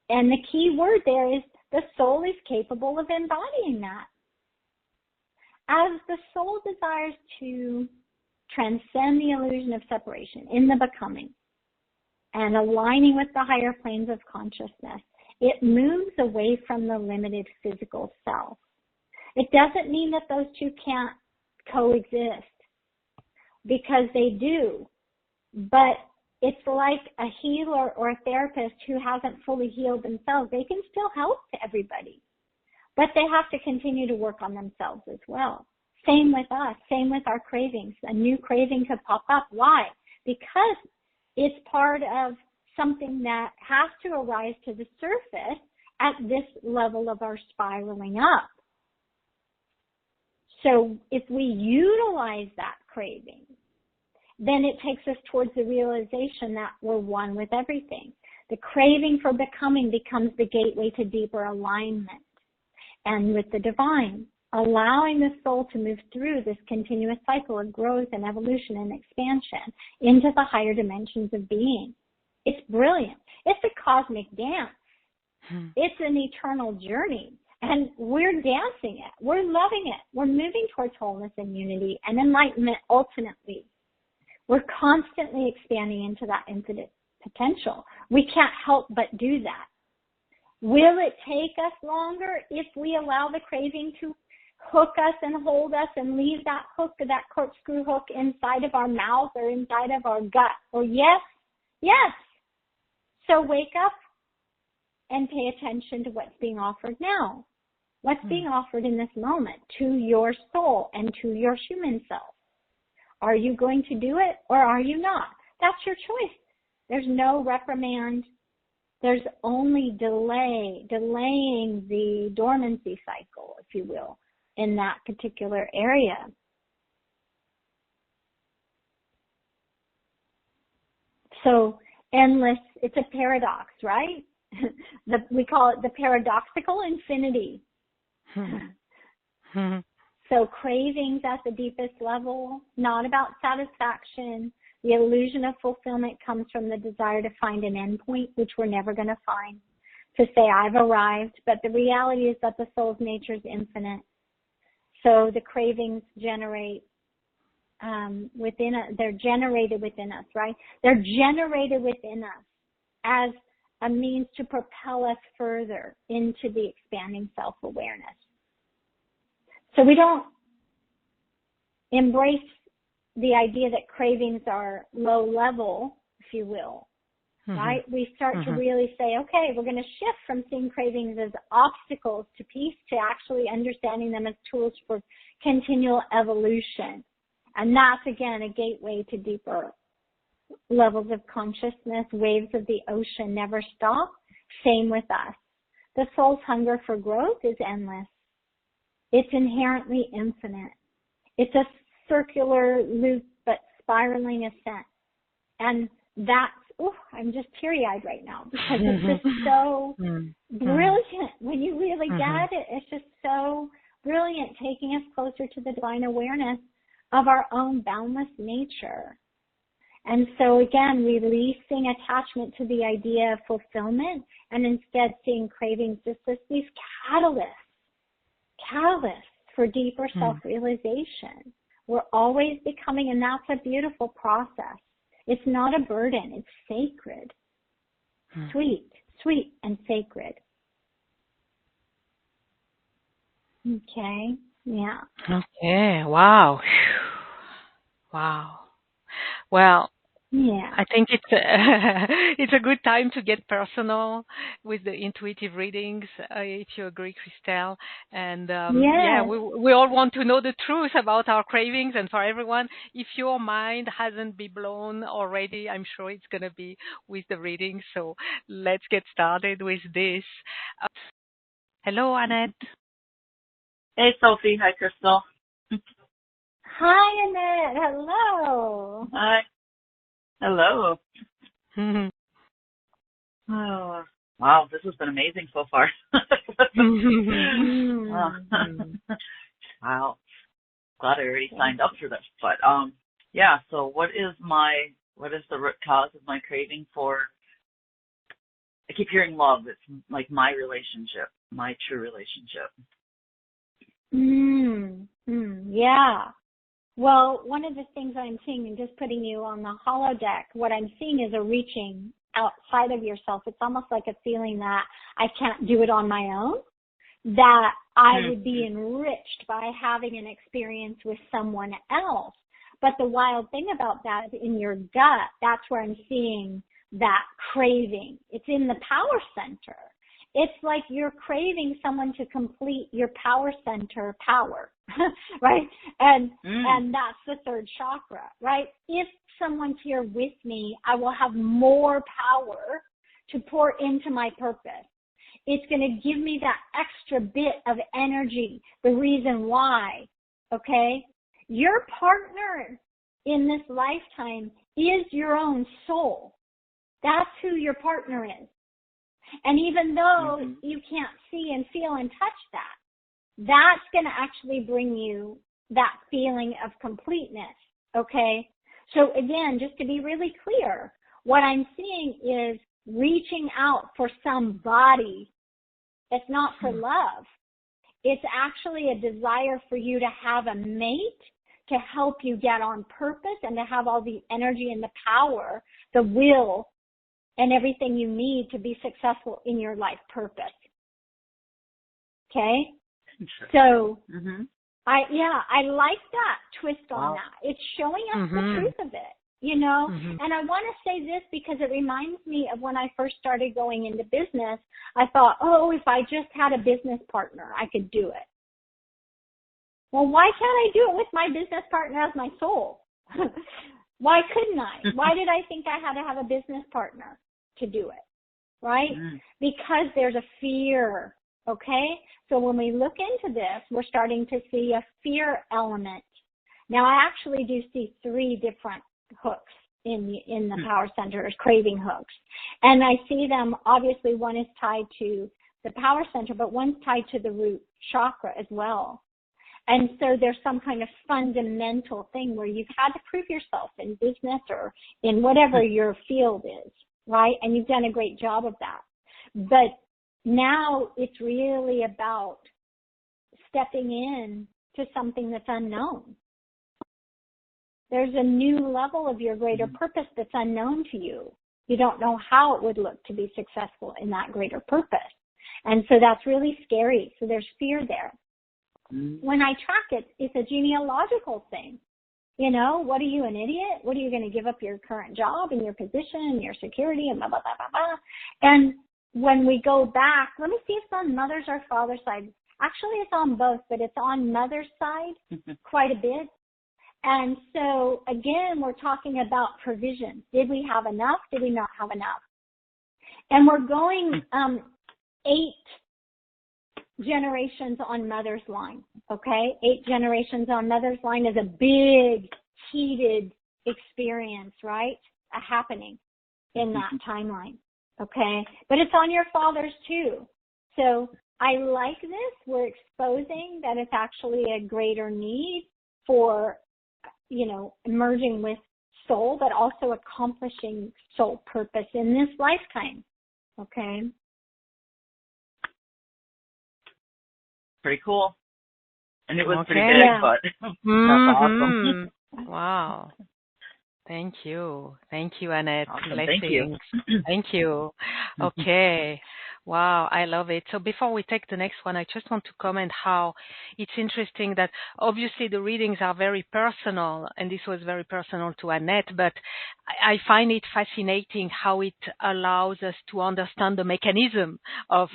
And the key word there is the soul is capable of embodying that. As the soul desires to transcend the illusion of separation in the becoming and aligning with the higher planes of consciousness, it moves away from the limited physical self. It doesn't mean that those two can't coexist, because they do, but it's like a healer or a therapist who hasn't fully healed themselves. They can still help everybody, but they have to continue to work on themselves as well. Same with us, same with our cravings. A new craving could pop up. Why? Because it's part of something that has to arise to the surface at this level of our spiraling up. So if we utilize that craving, then it takes us towards the realization that we're one with everything. The craving for becoming becomes the gateway to deeper alignment and with the divine. allowing the soul to move through this continuous cycle of growth and evolution and expansion into the higher dimensions of being. It's brilliant. It's a cosmic dance. It's an eternal journey. And we're dancing it. We're loving it. We're moving towards wholeness and unity and enlightenment ultimately. We're constantly expanding into that infinite potential. We can't help but do that. Will it take us longer if we allow the craving to hook us and hold us and leave that hook, that corkscrew hook inside of our mouth or inside of our gut? Or yes, yes. So wake up and pay attention to what's being offered now. What's being offered in this moment to your soul and to your human self. Are you going to do it or are you not? That's your choice. There's no reprimand. There's only delaying the dormancy cycle, if you will, in that particular area. So endless, it's a paradox, right? We call it the paradoxical infinity. So cravings at the deepest level, not about satisfaction. The illusion of fulfillment comes from the desire to find an endpoint, which we're never going to find, to say I've arrived. But the reality is that the soul's nature is infinite. So the cravings generate within us. They're generated within us, right? They're generated within us as a means to propel us further into the expanding self-awareness. So we don't embrace the idea that cravings are low level, if you will, right? We start to really say, okay, we're going to shift from seeing cravings as obstacles to peace to actually understanding them as tools for continual evolution. And that's, again, a gateway to deeper levels of consciousness. Waves of the ocean never stop. Same with us. The soul's hunger for growth is endless. It's inherently infinite. It's a circular loop, but spiraling ascent. And that's, I'm just teary-eyed right now because it's just so brilliant. When you really get it, it's just so brilliant, taking us closer to the divine awareness of our own boundless nature. And so again, releasing attachment to the idea of fulfillment and instead seeing cravings just as these catalysts for deeper self-realization. We're always becoming, and that's a beautiful process. It's not a burden. It's sacred. Sweet and sacred. Okay. Yeah. Okay. Wow. Wow. Well, yeah. I think it's it's a good time to get personal with the intuitive readings, if you agree, Christel. And we all want to know the truth about our cravings. And for everyone, if your mind hasn't been blown already, I'm sure it's going to be with the reading. So let's get started with this. Hello, Annette. Hey, Sophie. Hi, Christel. Hi, Annette. Hello. Hi. Hello. Oh, wow, this has been amazing so far. Wow. Glad I already signed up for this. But so what is the root cause of my craving for? I keep hearing love. It's like my relationship, my true relationship. Yeah. Well, one of the things I'm seeing, and just putting you on the holodeck, what I'm seeing is a reaching outside of yourself. It's almost like a feeling that I can't do it on my own, that I would be enriched by having an experience with someone else. But the wild thing about that is in your gut, that's where I'm seeing that craving. It's in the power center. It's like you're craving someone to complete your power center power, right? And that's the third chakra, right? If someone's here with me, I will have more power to pour into my purpose. It's going to give me that extra bit of energy, the reason why, okay? Your partner in this lifetime is your own soul. That's who your partner is. And even though you can't see and feel and touch that, that's going to actually bring you that feeling of completeness, okay? So again, just to be really clear, what I'm seeing is reaching out for somebody. It's not for love. It's actually a desire for you to have a mate to help you get on purpose and to have all the energy and the power, the will, and everything you need to be successful in your life purpose. Okay? So, I like that twist on that. It's showing us the truth of it, you know? And I want to say this because it reminds me of when I first started going into business. I thought, oh, if I just had a business partner, I could do it. Well, why can't I do it with my business partner as my soul? Why couldn't I? Why did I think I had to have a business partner to do it, right? Because there's a fear, okay? So when we look into this, we're starting to see a fear element. Now, I actually do see 3 different hooks in the power centers, craving hooks. And I see them, obviously, one is tied to the power center, but one's tied to the root chakra as well. And so there's some kind of fundamental thing where you've had to prove yourself in business or in whatever your field is, right? And you've done a great job of that. But now it's really about stepping in to something that's unknown. There's a new level of your greater purpose that's unknown to you. You don't know how it would look to be successful in that greater purpose. And so that's really scary. So there's fear there. When I track it, it's a genealogical thing. You know, what are you, an idiot? What are you going to give up your current job and your position and your security and blah, blah, blah, blah, blah. And when we go back, let me see if it's on mother's or father's side. Actually, it's on both, but it's on mother's side quite a bit. And so, again, we're talking about provision. Did we have enough? Did we not have enough? And we're going 8 generations on mother's line, okay? 8 generations on mother's line is a big, heated experience, right? A happening in that timeline, okay? But it's on your father's too. So I like this. We're exposing that it's actually a greater need for, you know, merging with soul, but also accomplishing soul purpose in this lifetime, okay? Pretty cool. And it was pretty big, but that's awesome. Wow. Thank you. Thank you, Annette. Awesome. Blessings. Thank you. Thank you. Okay. Wow, I love it. So before we take the next one, I just want to comment how it's interesting that obviously the readings are very personal, and this was very personal to Annette, but I find it fascinating how it allows us to understand the mechanism of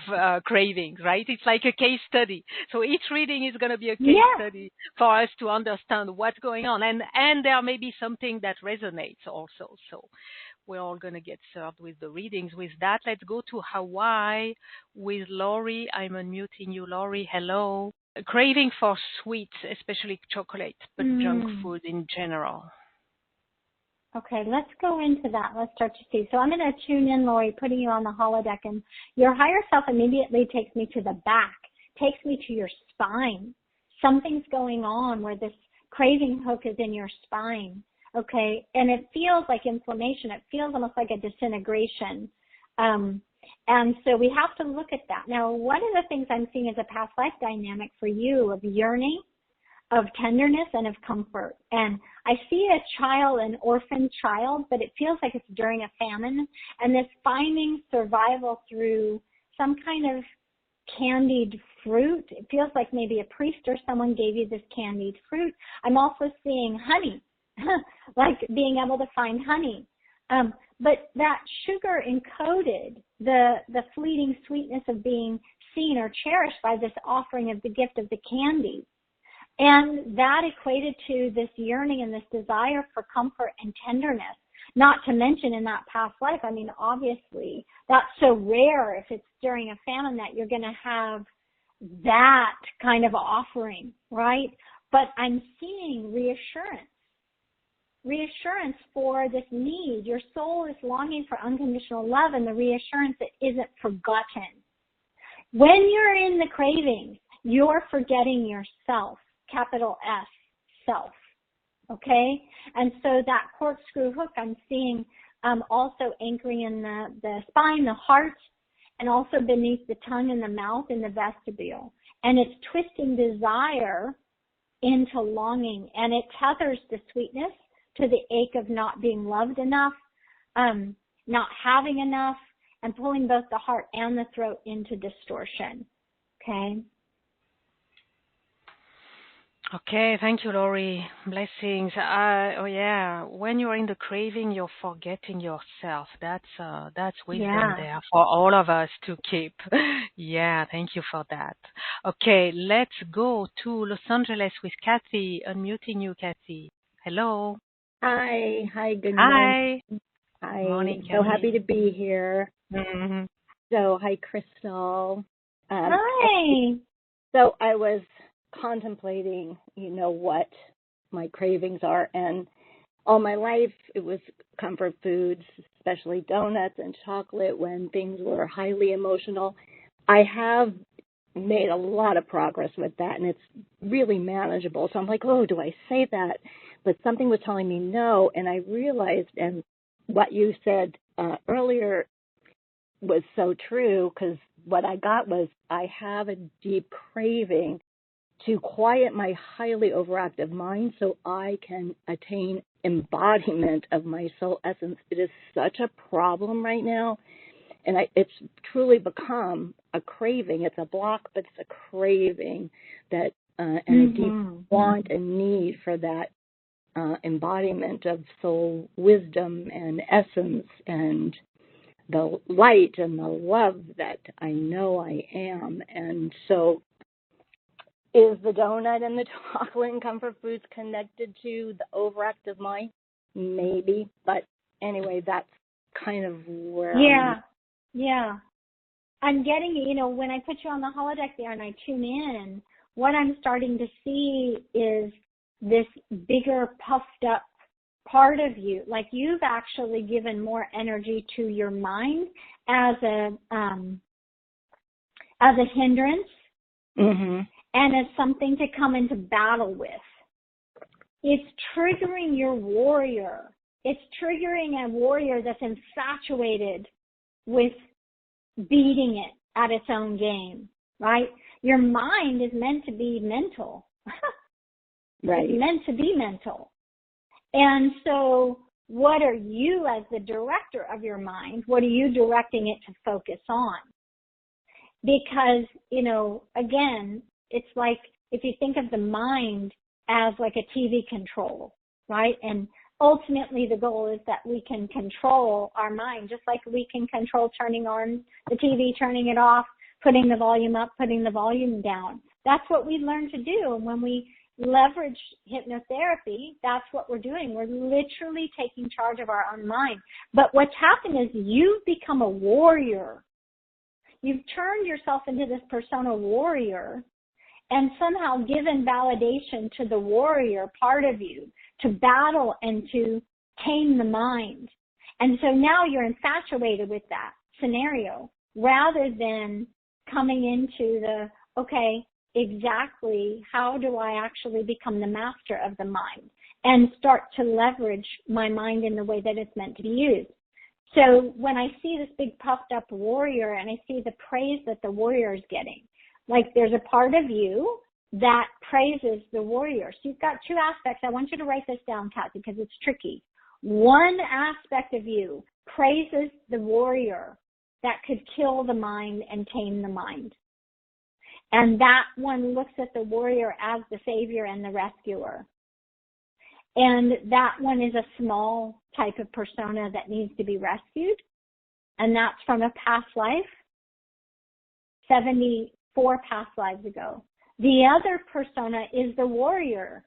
cravings, right? It's like a case study. So each reading is going to be a case study for us to understand what's going on. And there may be something that resonates also. So we're all going to get served with the readings. With that, let's go to Hawaii with Lori. I'm unmuting you, Lori. Hello. A craving for sweets, especially chocolate, but junk food in general. Okay, let's go into that. Let's start to see. So I'm going to tune in, Lori, putting you on the holodeck, and your higher self immediately takes me to the back, takes me to your spine. Something's going on where this craving hook is in your spine. Okay, and it feels like inflammation. It feels almost like a disintegration. And so we have to look at that. Now, one of the things I'm seeing is a past life dynamic for you of yearning, of tenderness, and of comfort. And I see a child, an orphan child, but it feels like it's during a famine. And this finding survival through some kind of candied fruit. It feels like maybe a priest or someone gave you this candied fruit. I'm also seeing honey. Like being able to find honey. But that sugar encoded the fleeting sweetness of being seen or cherished by this offering of the gift of the candy. And that equated to this yearning and this desire for comfort and tenderness. Not to mention in that past life, I mean, obviously, that's so rare if it's during a famine that you're going to have that kind of offering, right? But I'm seeing reassurance for this need. Your soul is longing for unconditional love and the reassurance that isn't forgotten. When you're in the cravings, you're forgetting yourself, capital S, self. Okay? And so that corkscrew hook I'm seeing also anchoring in the spine, the heart, and also beneath the tongue and the mouth in the vestibule. And it's twisting desire into longing, and it tethers the sweetness to the ache of not being loved enough, not having enough, and pulling both the heart and the throat into distortion. Okay? Okay, thank you, Lori. Blessings. Oh yeah, when you're in the craving, you're forgetting yourself. That's wisdom there for all of us to keep. Yeah, thank you for that. Okay, let's go to Los Angeles with Kathy. Unmuting you, Kathy. Hello. Hi, good Hi. morning. Hi, Morning, so Kathy. happy to be here. Mm-hmm. So, hi, Christel. Hi. So I was contemplating, what my cravings are, and all my life it was comfort foods, especially donuts and chocolate when things were highly emotional. I have made a lot of progress with that, and it's really manageable. So I'm like, oh, do I say that? But something was telling me no, and I realized, and what you said earlier was so true, because what I got was I have a deep craving to quiet my highly overactive mind so I can attain embodiment of my soul essence. It is such a problem right now, and it's truly become a craving. It's a block, but it's a craving that and a deep want and need for that embodiment of soul wisdom and essence and the light and the love that I know I am. And so is the donut and the chocolate and comfort foods connected to the overactive mind? Maybe. But anyway, that's kind of where Yeah. I'm getting, when I put you on the holodeck there and I tune in, what I'm starting to see is this bigger puffed up part of you. Like you've actually given more energy to your mind as a hindrance and as something to come into battle with. It's triggering your warrior. It's triggering a warrior that's infatuated with beating it at its own game, right? Your mind is meant to be mental. Right. It's meant to be mental. And so what are you, as the director of your mind, what are you directing it to focus on? Because, again, it's like if you think of the mind as like a TV control, right? And ultimately the goal is that we can control our mind, just like we can control turning on the TV, turning it off, putting the volume up, putting the volume down. That's what we learn to do. And when we leverage hypnotherapy, that's what we're doing. We're literally taking charge of our own mind. But what's happened is you've become a warrior. You've turned yourself into this persona warrior and somehow given validation to the warrior part of you to battle and to tame the mind. And so now you're infatuated with that scenario rather than coming into the, okay, exactly how do I actually become the master of the mind and start to leverage my mind in the way that it's meant to be used. So when I see this big puffed up warrior and I see the praise that the warrior is getting, like there's a part of you that praises the warrior. So you've got two aspects. I want you to write this down, Kathy, because it's tricky. One aspect of you praises the warrior that could kill the mind and tame the mind. And that one looks at the warrior as the savior and the rescuer. And that one is a small type of persona that needs to be rescued. And that's from a past life, 74 past lives ago. The other persona is the warrior,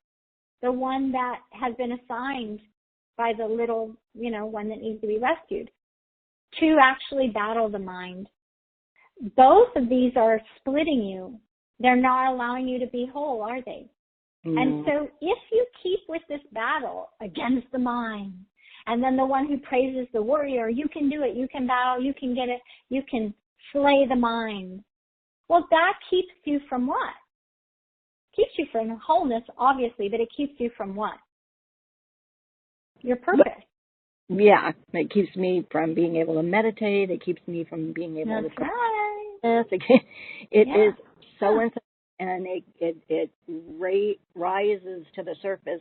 the one that has been assigned by the little, one that needs to be rescued to actually battle the mind. Both of these are splitting you. They're not allowing you to be whole, are they? Mm. And so if you keep with this battle against the mind, and then the one who praises the warrior, you can do it, you can battle, you can get it, you can slay the mind. Well, that keeps you from what? keeps you from wholeness, obviously, but it keeps you from what? Your purpose. Yeah, it keeps me from being able to meditate. It keeps me from being able That's to right. It is so insane, and it rises to the surface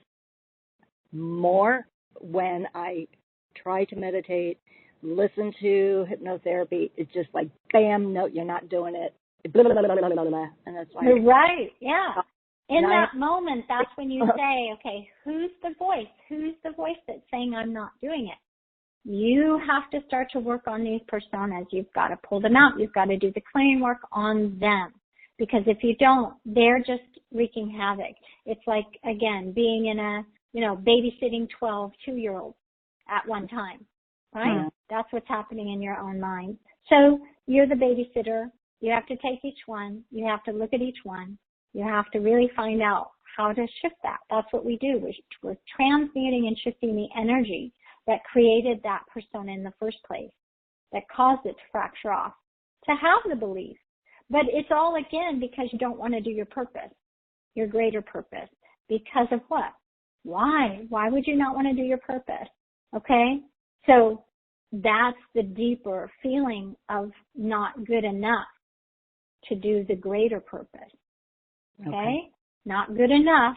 more when I try to meditate, listen to hypnotherapy. It's just like, bam, no, you're not doing it. Blah, blah, blah, blah, blah, blah. And it's like, You're right. Yeah. In that moment, that's when you say, okay, who's the voice? Who's the voice that's saying I'm not doing it? You have to start to work on these personas. You've got to pull them out. You've got to do the clearing work on them. Because if you don't, they're just wreaking havoc. It's like, again, being in a, babysitting 12 2-year-olds at one time, right? Hmm. That's what's happening in your own mind. So you're the babysitter. You have to take each one. You have to look at each one. You have to really find out how to shift that. That's what we do. We're transmuting and shifting the energy that created that persona in the first place, that caused it to fracture off, to have the belief. But it's all, again, because you don't want to do your purpose, your greater purpose. Because of what? Why? Why would you not want to do your purpose? Okay? So that's the deeper feeling of not good enough to do the greater purpose. Okay? Not good enough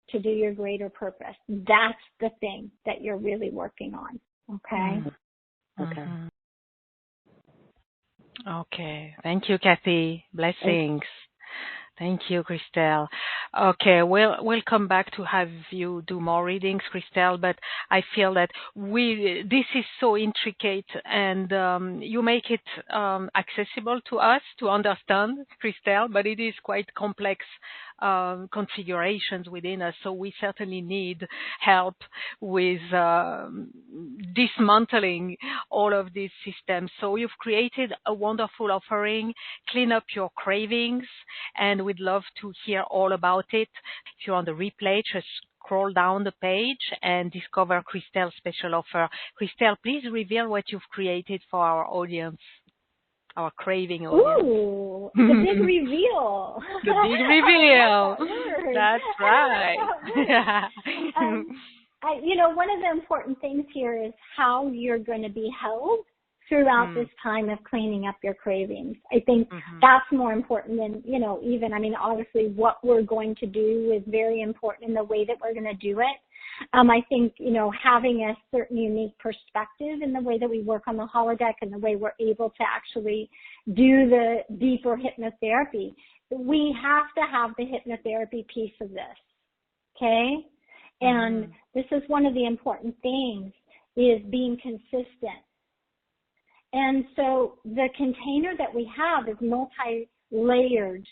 to do your greater purpose. That's the thing that you're really working on. Okay? Okay. Mm-hmm. Okay. Thank you, Kathy. Blessings. Thank you, Christel. Okay, we'll come back to have you do more readings, Christel, but I feel that this is so intricate, and you make it accessible to us to understand, Christel, but it is quite complex configurations within us, so we certainly need help with dismantling all of these systems. So you've created a wonderful offering, Clean Up Your Cravings, and we'd love to hear all about it. If you're on the replay, just scroll down the page and discover Christel's special offer. Christel, please reveal what you've created for our audience, our craving audience. Ooh, the big reveal. The big reveal. That's right. One of the important things here is how you're going to be held throughout this time of cleaning up your cravings. I think that's more important than, obviously what we're going to do is very important in the way that we're going to do it. I think, having a certain unique perspective in the way that we work on the holodeck and the way we're able to actually do the deeper hypnotherapy, we have to have the hypnotherapy piece of this, okay? And this is one of the important things, is being consistent. And so the container that we have is multi-layered.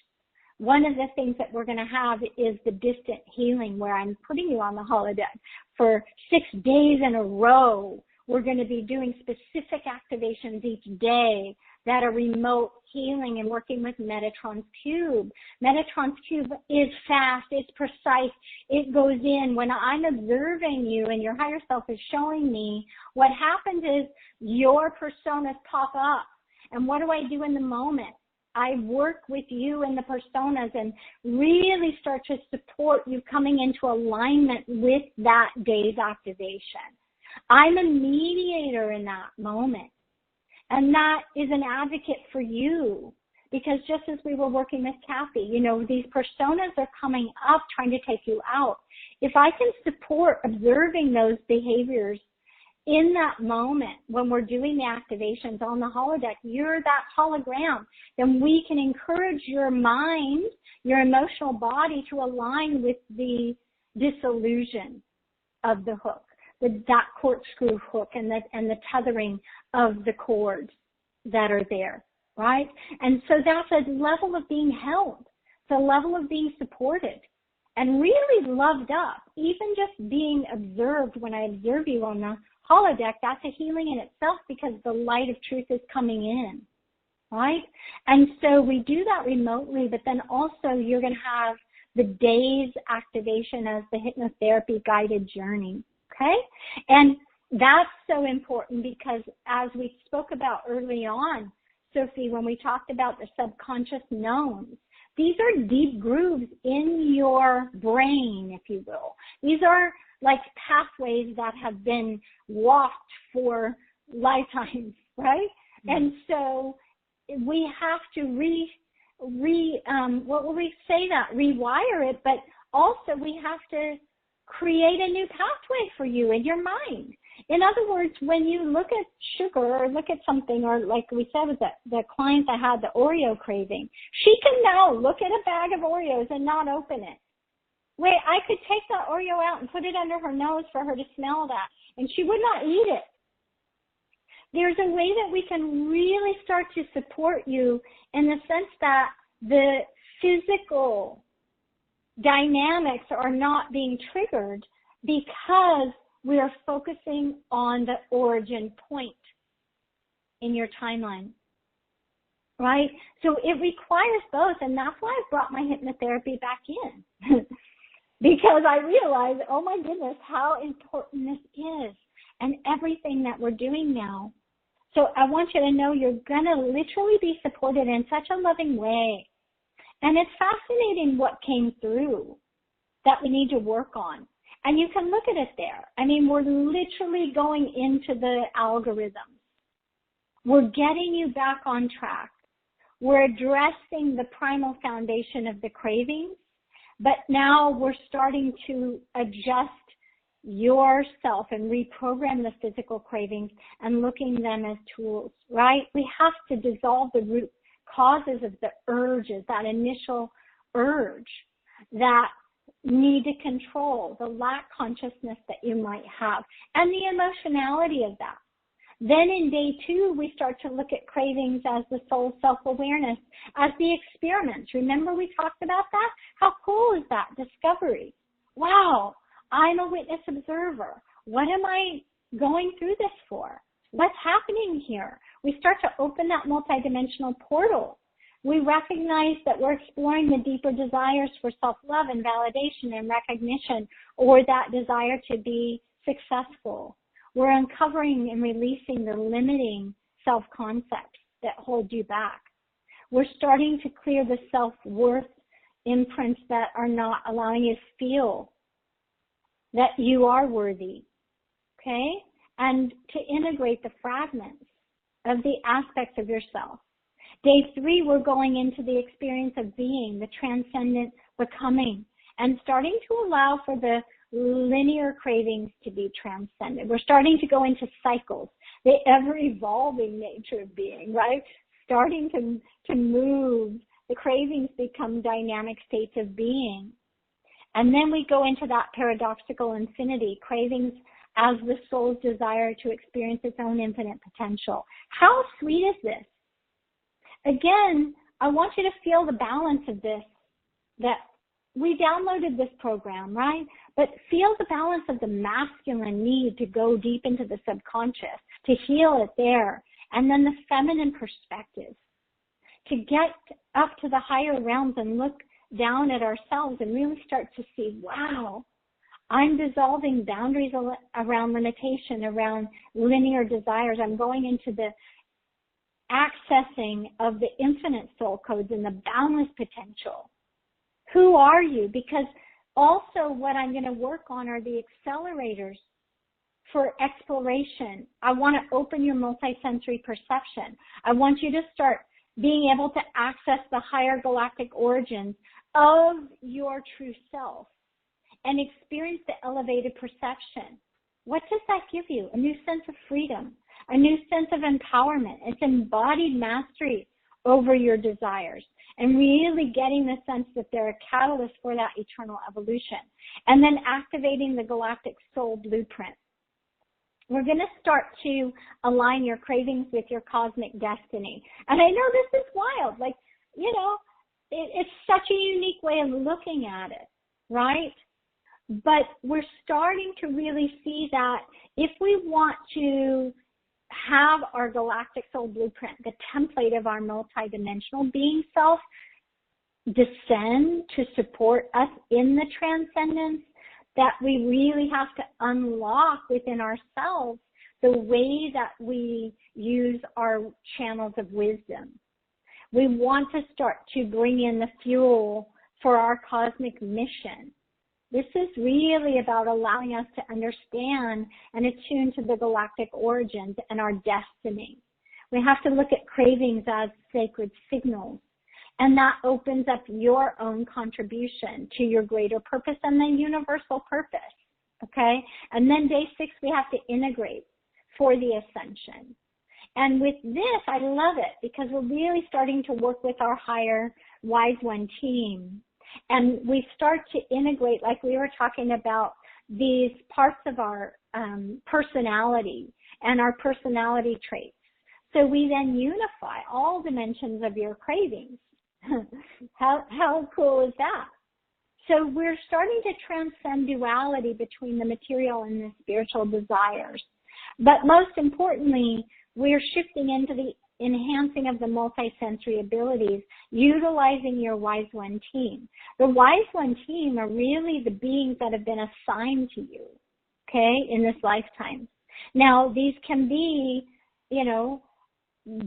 One of the things that we're going to have is the distant healing, where I'm putting you on the holodeck for 6 days in a row. We're going to be doing specific activations each day that are remote healing and working with Metatron's Cube. Metatron's Cube is fast, it's precise, it goes in. When I'm observing you and your higher self is showing me, what happens is your personas pop up. And what do I do in the moment? I work with you in the personas and really start to support you coming into alignment with that day's activation. I'm a mediator in that moment. And that is an advocate for you, because just as we were working with Kathy, these personas are coming up trying to take you out. If I can support observing those behaviors in that moment when we're doing the activations on the holodeck, you're that hologram, then we can encourage your mind, your emotional body to align with the disillusion of the hook. That corkscrew hook and the tethering of the cords that are there, right? And so that's a level of being held. It's a level of being supported and really loved up. Even just being observed, when I observe you on the holodeck, that's a healing in itself, because the light of truth is coming in, right? And so we do that remotely, but then also you're going to have the day's activation as the hypnotherapy guided journey. Okay? And that's so important, because as we spoke about early on, Sophie, when we talked about the subconscious knowns, These are deep grooves in your brain, if you will. These are like pathways that have been walked for lifetimes, right? Mm-hmm. And so we have to rewire it, but also we have to create a new pathway for you in your mind. In other words, when you look at sugar or look at something, or like we said with the client that had the Oreo craving, she can now look at a bag of Oreos and not open it. Wait, I could take that Oreo out and put it under her nose for her to smell that, and she would not eat it. There's a way that we can really start to support you in the sense that the physical dynamics are not being triggered because we are focusing on the origin point in your timeline, right? So it requires both, and that's why I brought my hypnotherapy back in because I realized, oh my goodness, how important this is and everything that we're doing now. So I want you to know you're going to literally be supported in such a loving way. And it's fascinating what came through that we need to work on. And you can look at it there. I mean, we're literally going into the algorithms. We're getting you back on track. We're addressing the primal foundation of the cravings, but now we're starting to adjust yourself and reprogram the physical cravings and looking them as tools, right? We have to dissolve the root causes of the urges, that initial urge that need to control, the lack consciousness that you might have, and the emotionality of that. Then in day 2, we start to look at cravings as the soul's self-awareness, as the experiments. Remember we talked about that? How cool is that discovery? Wow, I'm a witness observer. What am I going through this for? What's happening here? We start to open that multidimensional portal. We recognize that we're exploring the deeper desires for self-love and validation and recognition, or that desire to be successful. We're uncovering and releasing the limiting self-concepts that hold you back. We're starting to clear the self-worth imprints that are not allowing you to feel that you are worthy, okay? And to integrate the fragments of the aspects of yourself. Day 3, we're going into the experience of being, the transcendent becoming, and starting to allow for the linear cravings to be transcended. We're starting to go into cycles, the ever-evolving nature of being, right? Starting to move. The cravings become dynamic states of being. And then we go into that paradoxical infinity, cravings as the soul's desire to experience its own infinite potential. How sweet is this? Again, I want you to feel the balance of this, that we downloaded this program, right? But feel the balance of the masculine need to go deep into the subconscious, to heal it there, and then the feminine perspective, to get up to the higher realms and look down at ourselves and really start to see, wow, I'm dissolving boundaries around limitation, around linear desires. I'm going into the accessing of the infinite soul codes and the boundless potential. Who are you? Because also what I'm going to work on are the accelerators for exploration. I want to open your multisensory perception. I want you to start being able to access the higher galactic origins of your true self and experience the elevated perception. What does that give you? A new sense of freedom, a new sense of empowerment. It's embodied mastery over your desires and really getting the sense that they're a catalyst for that eternal evolution. And then activating the galactic soul blueprint. We're going to start to align your cravings with your cosmic destiny. And I know this is wild. Like, you know, it's such a unique way of looking at it, right? But we're starting to really see that if we want to have our galactic soul blueprint, the template of our multidimensional being self, descend to support us in the transcendence, that we really have to unlock within ourselves the way that we use our channels of wisdom. We want to start to bring in the fuel for our cosmic mission. This is really about allowing us to understand and attune to the galactic origins and our destiny. We have to look at cravings as sacred signals, and that opens up your own contribution to your greater purpose and the universal purpose, okay? And then day 6, we have to integrate for the ascension. And with this, I love it because we're really starting to work with our higher Wise One team. And we start to integrate, like we were talking about, these parts of our personality and our personality traits. So we then unify all dimensions of your cravings. How cool is that? So we're starting to transcend duality between the material and the spiritual desires. But most importantly, we're shifting into the enhancing of the multisensory abilities, utilizing your Wise One team. The Wise One team are really the beings that have been assigned to you, okay, in this lifetime. Now, these can be,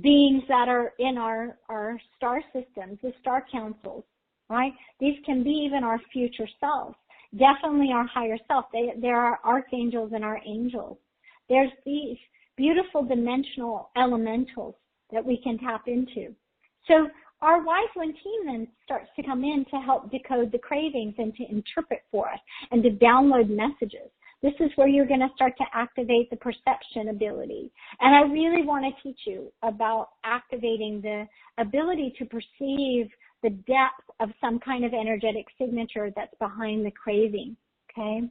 beings that are in our star systems, the star councils, right? These can be even our future selves, definitely our higher self. There are archangels and our angels. There's these beautiful dimensional elementals that we can tap into. So our Wise One team then starts to come in to help decode the cravings and to interpret for us and to download messages. This is where you're going to start to activate the perception ability. And I really want to teach you about activating the ability to perceive the depth of some kind of energetic signature that's behind the craving, okay?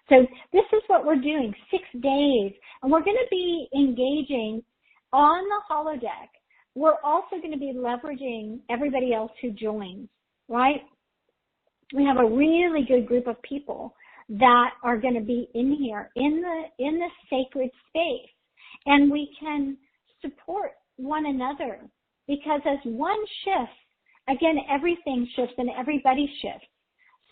So this is what we're doing, 6 days. And we're going to be engaging on the holodeck. We're also going to be leveraging everybody else who joins, right? We have a really good group of people that are going to be in here in the sacred space, and we can support one another because as one shifts, again, everything shifts and everybody shifts.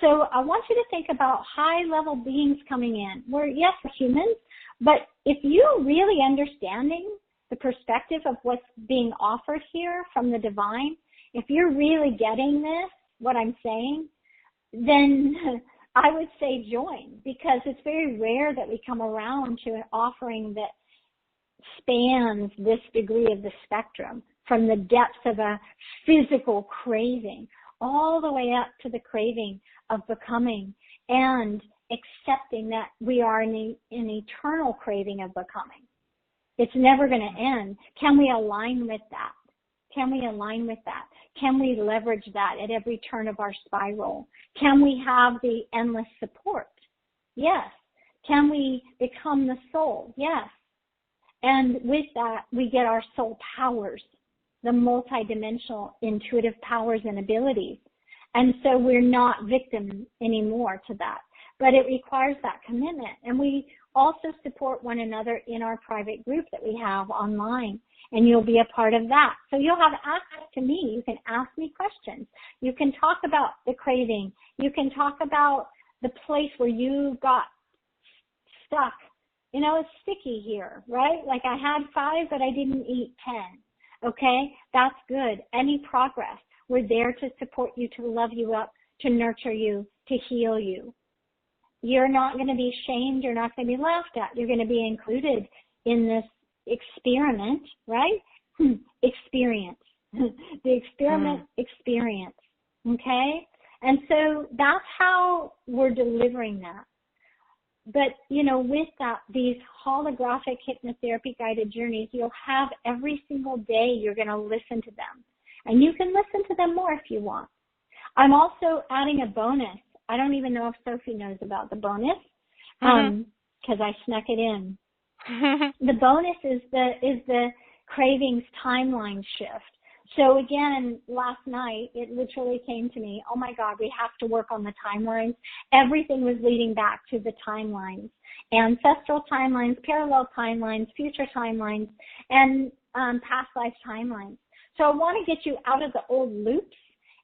So I want you to think about high-level beings coming in. We're humans, but if you're really understanding the perspective of what's being offered here from the divine, if you're really getting this, what I'm saying, then I would say join, because it's very rare that we come around to an offering that spans this degree of the spectrum, from the depths of a physical craving all the way up to the craving of becoming and accepting that we are in an eternal craving of becoming. It's never going to end. Can we align with that? Can we align with that? Can we leverage that at every turn of our spiral? Can we have the endless support? Yes. Can we become the soul? Yes. And with that, we get our soul powers, the multidimensional intuitive powers and abilities. And so we're not victim anymore to that. But it requires that commitment. And we also support one another in our private group that we have online. And you'll be a part of that. So you'll have access to me. You can ask me questions. You can talk about the craving. You can talk about the place where you got stuck. It's sticky here, right? Like I had 5, but I didn't eat 10. Okay? That's good. Any progress. We're there to support you, to love you up, to nurture you, to heal you. You're not going to be shamed. You're not going to be laughed at. You're going to be included in this experiment, right? Experience. The experiment experience. Okay? And so that's how we're delivering that. But, with that, these holographic hypnotherapy guided journeys, you'll have every single day you're going to listen to them. And you can listen to them more if you want. I'm also adding a bonus. I don't even know if Sophie knows about the bonus because I snuck it in. The bonus is the cravings timeline shift. So again, last night, it literally came to me, oh my God, we have to work on the timelines. Everything was leading back to the timelines, ancestral timelines, parallel timelines, future timelines, and past life timelines. So I want to get you out of the old loops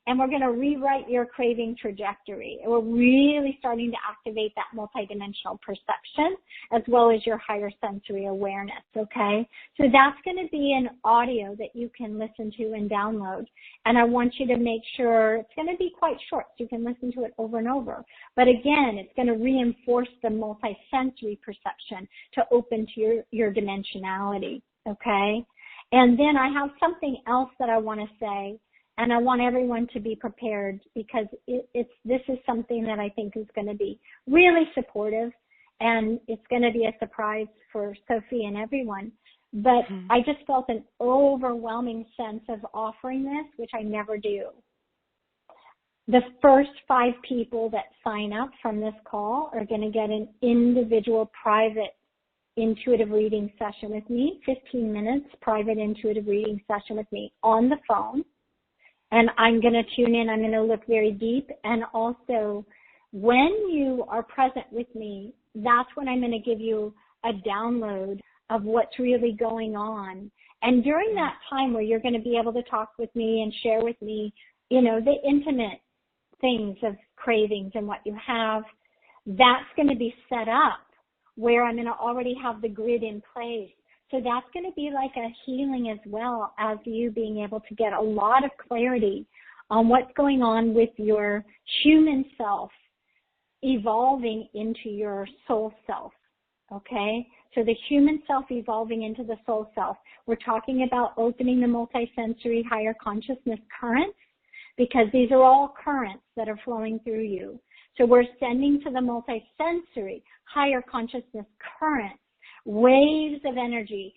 and we're going to rewrite your craving trajectory. And we're really starting to activate that multidimensional perception as well as your higher sensory awareness, okay? So that's going to be an audio that you can listen to and download. And I want you to make sure it's going to be quite short so you can listen to it over and over. But again, it's going to reinforce the multisensory perception to open to your dimensionality, okay? And then I have something else that I want to say, and I want everyone to be prepared because this is something that I think is going to be really supportive, and it's going to be a surprise for Sophie and everyone. But I just felt an overwhelming sense of offering this, which I never do. The first 5 people that sign up from this call are going to get an individual private intuitive reading session with me, 15 minutes private intuitive reading session with me on the phone. And I'm going to tune in. I'm going to look very deep. And also, when you are present with me, that's when I'm going to give you a download of what's really going on. And during that time where you're going to be able to talk with me and share with me, you know, the intimate things of cravings and what you have, that's going to be set up where I'm going to already have the grid in place. So that's going to be like a healing as well as you being able to get a lot of clarity on what's going on with your human self evolving into your soul self, okay? So the human self evolving into the soul self. We're talking about opening the multisensory higher consciousness currents because these are all currents that are flowing through you. So we're sending to the multisensory higher consciousness currents, waves of energy,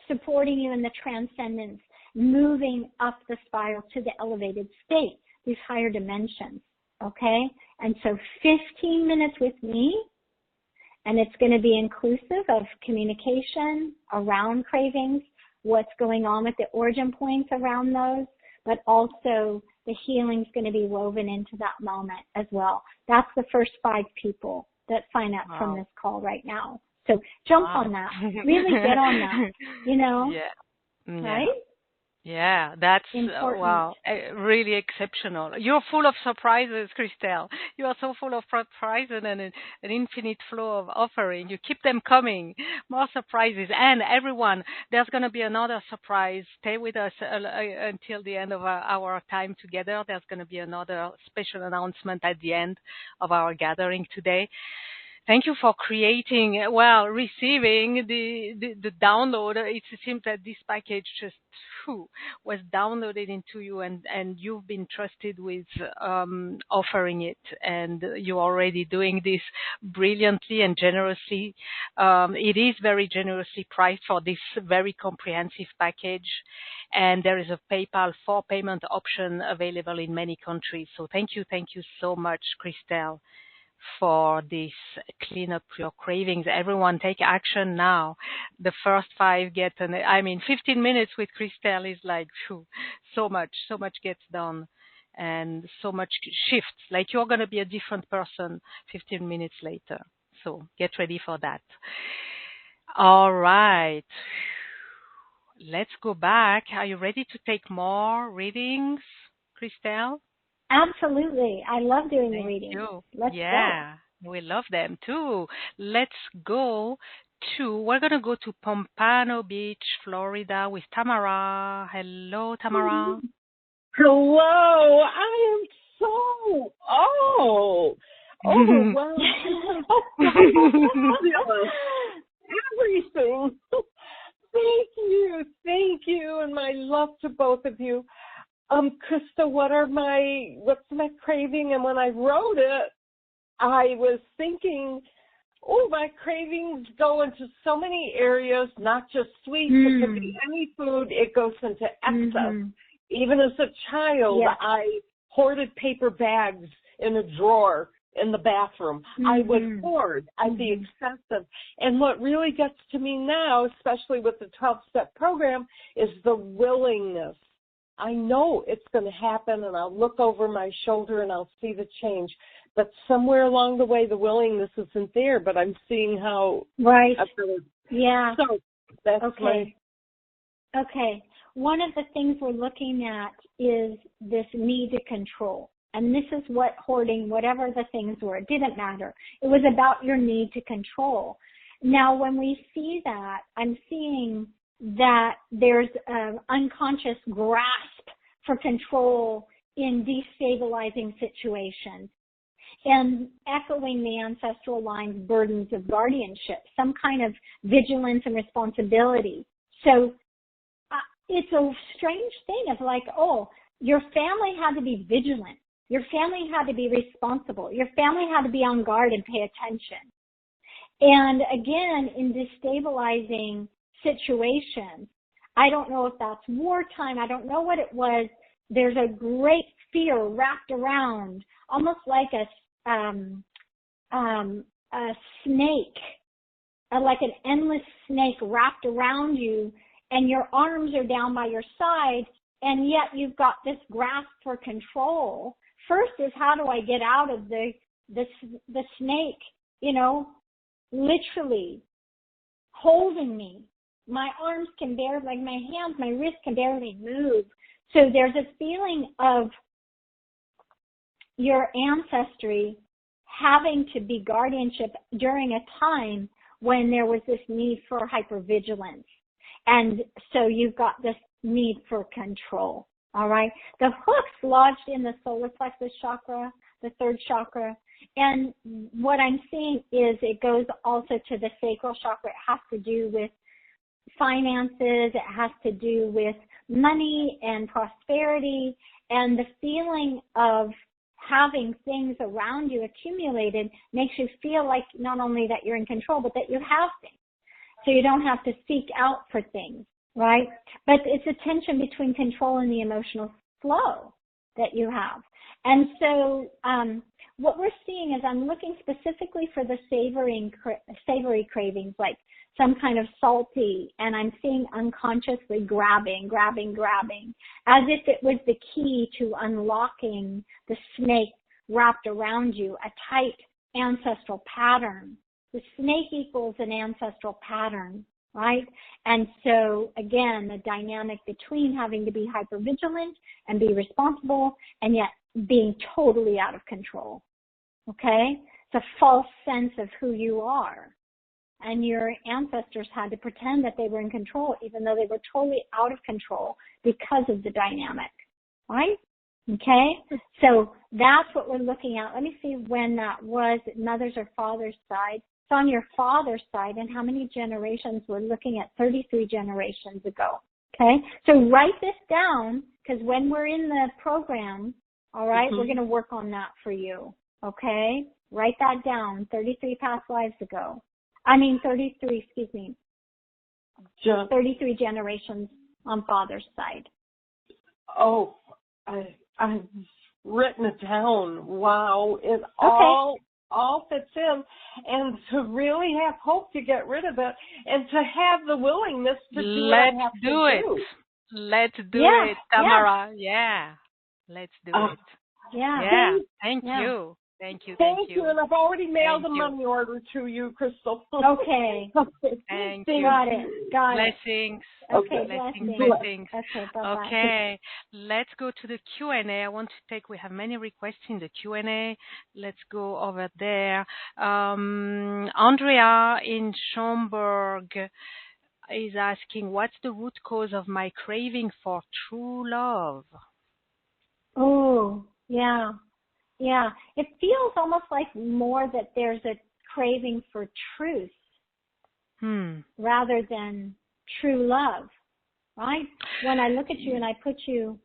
supporting you in the transcendence, moving up the spiral to the elevated state, these higher dimensions, okay? And so 15 minutes with me, and it's going to be inclusive of communication around cravings, what's going on with the origin points around those, but also the healing's going to be woven into that moment as well. That's the first 5 people that sign up from this call right now. So jump on that. Really get on that, you know? Right? Yeah, that's, important. really exceptional. You're full of surprises, Christel. You are so full of surprises and an infinite flow of offering. You keep them coming, more surprises. And everyone, there's going to be another surprise. Stay with us until the end of our time together. There's going to be another special announcement at the end of our gathering today. Thank you for receiving the download. It seems that this package just was downloaded into you, and you've been trusted with offering it, and you're already doing this brilliantly and generously. It is very generously priced for this very comprehensive package, and there is a PayPal for payment option available in many countries. So thank you so much, Christel, for this clean up your cravings. Everyone take action now. The first 5 get 15 minutes with Christel is like, so much gets done and so much shifts. Like you're going to be a different person 15 minutes later. So get ready for that. All right. Let's go back. Are you ready to take more readings, Christel? Absolutely. I love doing the readings. Let's go. We love them too. Let's go we're going to go to Pompano Beach, Florida with Tamara. Hello, Tamara. Hello. I am so, overwhelmed. Everything. Thank you, and my love to both of you. Christel, what's my craving? And when I wrote it, I was thinking, my cravings go into so many areas, not just sweets. It could be any food. It goes into excess. Even as a child, I hoarded paper bags in a drawer in the bathroom. I would hoard. I'd be excessive. And what really gets to me now, especially with the 12-step program, is the willingness. I know it's going to happen, and I'll look over my shoulder and I'll see the change. But somewhere along the way, the willingness isn't there, but I'm seeing how. Right. Yeah. So that's okay. Okay. one of the things we're looking at is this need to control. And this is what hoarding, whatever the things were, it didn't matter. It was about your need to control. Now, when we see that, I'm seeing that there's an unconscious grasp for control in destabilizing situations and echoing the ancestral line's burdens of guardianship, some kind of vigilance and responsibility. So it's a strange thing of like, oh, your family had to be vigilant. Your family had to be responsible. Your family had to be on guard and pay attention. And again, in destabilizing situations, I don't know if that's wartime. I don't know what it was. There's a great fear wrapped around, almost like a snake, like an endless snake wrapped around you, and your arms are down by your side, and yet you've got this grasp for control. First is, how do I get out of the snake, literally holding me. My arms can barely, like my hands, my wrists can barely move. So there's a feeling of your ancestry having to be guardianship during a time when there was this need for hypervigilance. And so you've got this need for control. All right. The hook's lodged in the solar plexus chakra, the third chakra. And what I'm seeing is it goes also to the sacral chakra. It has to do with finances. It has to do with money and prosperity, and the feeling of having things around you accumulated makes you feel like not only that you're in control, but that you have things. So you don't have to seek out for things, right? But it's a tension between control and the emotional flow that you have. And so what we're seeing is I'm looking specifically for the savory cravings, like some kind of salty, and I'm seeing unconsciously grabbing, as if it was the key to unlocking the snake wrapped around you, a tight ancestral pattern. The snake equals an ancestral pattern, right? And so, again, the dynamic between having to be hypervigilant and be responsible and yet being totally out of control, okay? It's a false sense of who you are. And your ancestors had to pretend that they were in control, even though they were totally out of control because of the dynamic, right? Okay? So that's what we're looking at. Let me see when that was, mother's or father's side. It's on your father's side, and how many generations? We're looking at 33 generations ago, okay? So write this down, because when we're in the program, all right, we're going to work on that for you, okay? Write that down, 33 past lives ago. 33 generations on father's side. Oh, I've written it down. Wow. It all fits in. And to really have hope to get rid of it and to have the willingness to do what I have to do. Let's do it, Tamara. Yeah. Let's do it. Yeah. Thank you. Thank you. And I've already mailed the money order to you, Christel. Okay. Thank you. Got it. Blessings. Okay. Blessings. Okay. Bye-bye. Okay. Let's go to the Q&A. We have many requests in the Q&A. Let's go over there. Andrea in Schaumburg is asking, what's the root cause of my craving for true love? Oh, yeah. Yeah, it feels almost like more that there's a craving for truth rather than true love, right? When I look at you and I put you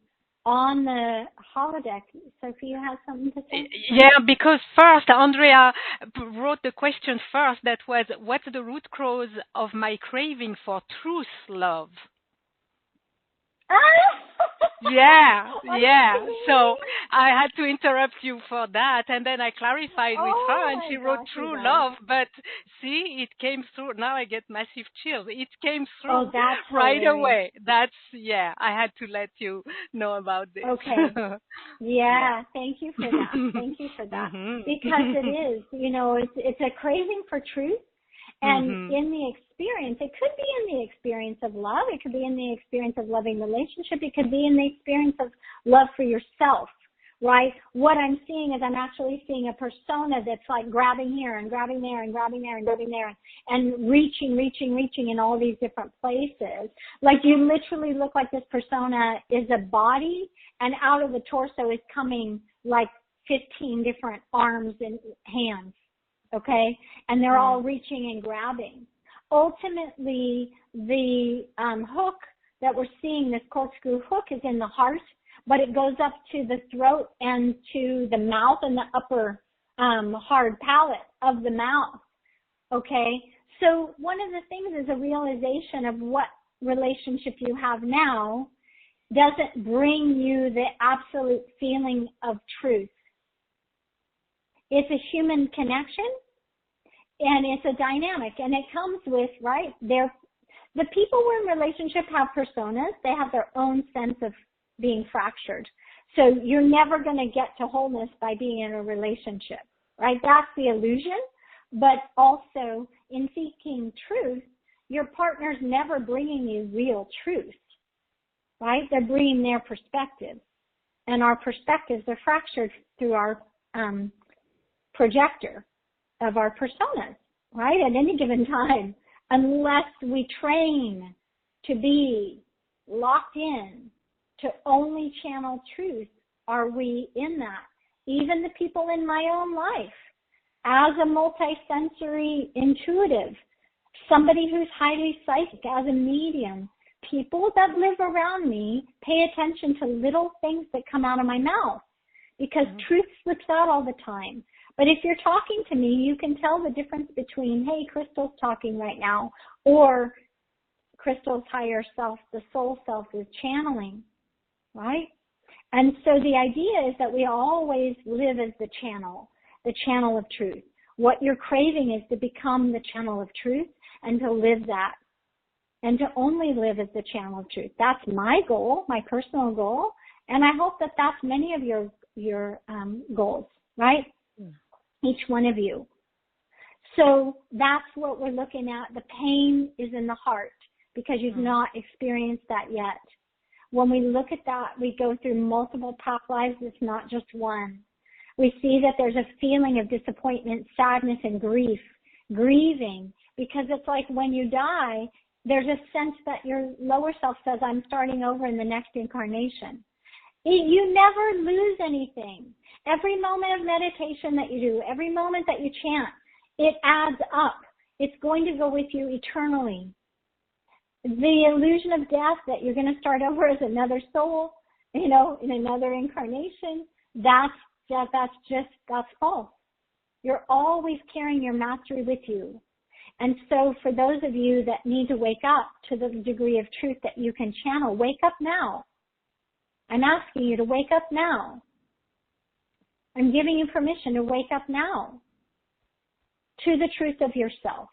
on the holodeck, Sophie, you have something to say? Yeah, because first, Andrea wrote the question first that was, what's the root cause of my craving for truth love? Yeah. So I had to interrupt you for that, and then I clarified with her, and she wrote true love. But see, it came through. Now I get massive chills. It came through right away. I had to let you know about this. Okay. Yeah. Thank you for that. Because it is, it's a craving for truth. And Mhm. in the experience, it could be in the experience of love. It could be in the experience of loving relationship. It could be in the experience of love for yourself, right? What I'm seeing is I'm actually seeing a persona that's like grabbing here and grabbing there and grabbing there and grabbing there and reaching in all these different places. Like you literally look like this persona is a body, and out of the torso is coming like 15 different arms and hands, okay? And they're all reaching and grabbing. Ultimately, the hook that we're seeing, this corkscrew hook, is in the heart, but it goes up to the throat and to the mouth and the upper hard palate of the mouth, okay? So one of the things is a realization of what relationship you have now doesn't bring you the absolute feeling of truth. It's a human connection, and it's a dynamic, and it comes with, right, the people who are in relationship have personas. They have their own sense of being fractured. So you're never going to get to wholeness by being in a relationship, right? That's the illusion. But also, in seeking truth, your partner's never bringing you real truth, right? They're bringing their perspective. And our perspectives are fractured through our projector of our personas, right? At any given time, unless we train to be locked in to only channel truth, are we in that. Even the people in my own life, as a multisensory intuitive, somebody who's highly psychic, as a medium, people that live around me pay attention to little things that come out of my mouth, because truth slips out all the time. But if you're talking to me, you can tell the difference between, hey, Christel's talking right now, or Christel's higher self, the soul self, is channeling, right? And so the idea is that we always live as the channel of truth. What you're craving is to become the channel of truth and to live that, and to only live as the channel of truth. That's my goal, my personal goal, and I hope that that's many of your goals, right? Each one of you. So that's what we're looking at. The pain is in the heart because you've not experienced that yet. When we look at that, we go through multiple past lives. It's not just one. We see that there's a feeling of disappointment, sadness, and grieving, because it's like when you die, there's a sense that your lower self says, I'm starting over in the next incarnation. You never lose anything. Every moment of meditation that you do, every moment that you chant, it adds up. It's going to go with you eternally. The illusion of death, that you're going to start over as another soul, in another incarnation, that's false. You're always carrying your mastery with you. And so for those of you that need to wake up to the degree of truth that you can channel, wake up now. I'm asking you to wake up now. I'm giving you permission to wake up now to the truth of yourself,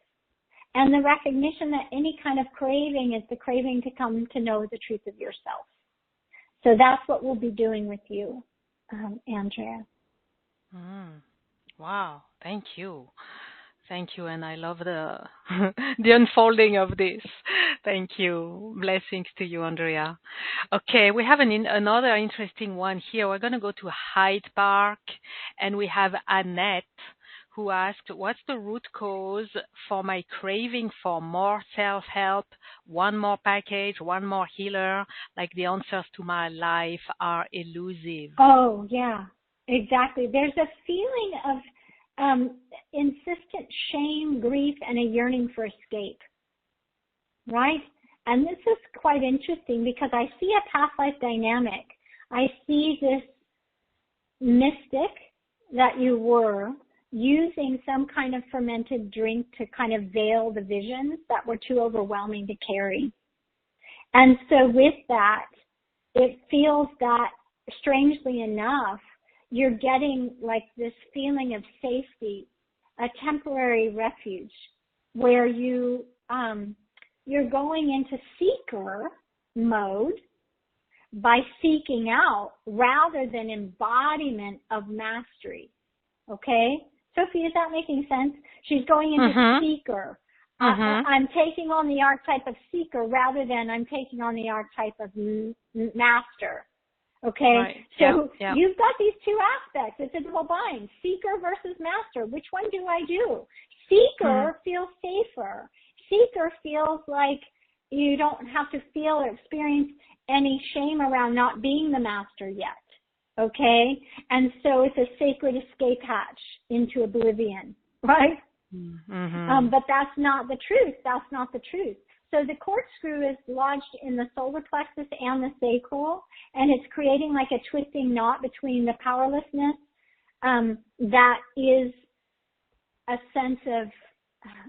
and the recognition that any kind of craving is the craving to come to know the truth of yourself. So that's what we'll be doing with you, Andrea. Wow, thank you. Thank you, and I love the the unfolding of this. Thank you. Blessings to you, Andrea. Okay, we have another interesting one here. We're going to go to Hyde Park, and we have Annette, who asked, what's the root cause for my craving for more self-help, one more package, one more healer, like the answers to my life are elusive? Oh, yeah, exactly. There's a feeling of insistent shame, grief, and a yearning for escape, right? And this is quite interesting because I see a past life dynamic. I see this mystic that you were using some kind of fermented drink to kind of veil the visions that were too overwhelming to carry. And so with that, it feels that, strangely enough, you're getting like this feeling of safety, a temporary refuge, where you're going into seeker mode by seeking out rather than embodiment of mastery. Okay? Sophie, is that making sense? She's going into seeker I'm taking on the archetype of seeker rather than I'm taking on the archetype of master. Okay, Right. so Yeah. you've got these two aspects. It's a double bind, seeker versus master. Which one do I do? Seeker feels safer. Seeker feels like you don't have to feel or experience any shame around not being the master yet. Okay, and so it's a sacred escape hatch into oblivion, right? But that's not the truth. That's not the truth. So the corkscrew is lodged in the solar plexus and the sacral, and it's creating like a twisting knot between the powerlessness that is a sense of,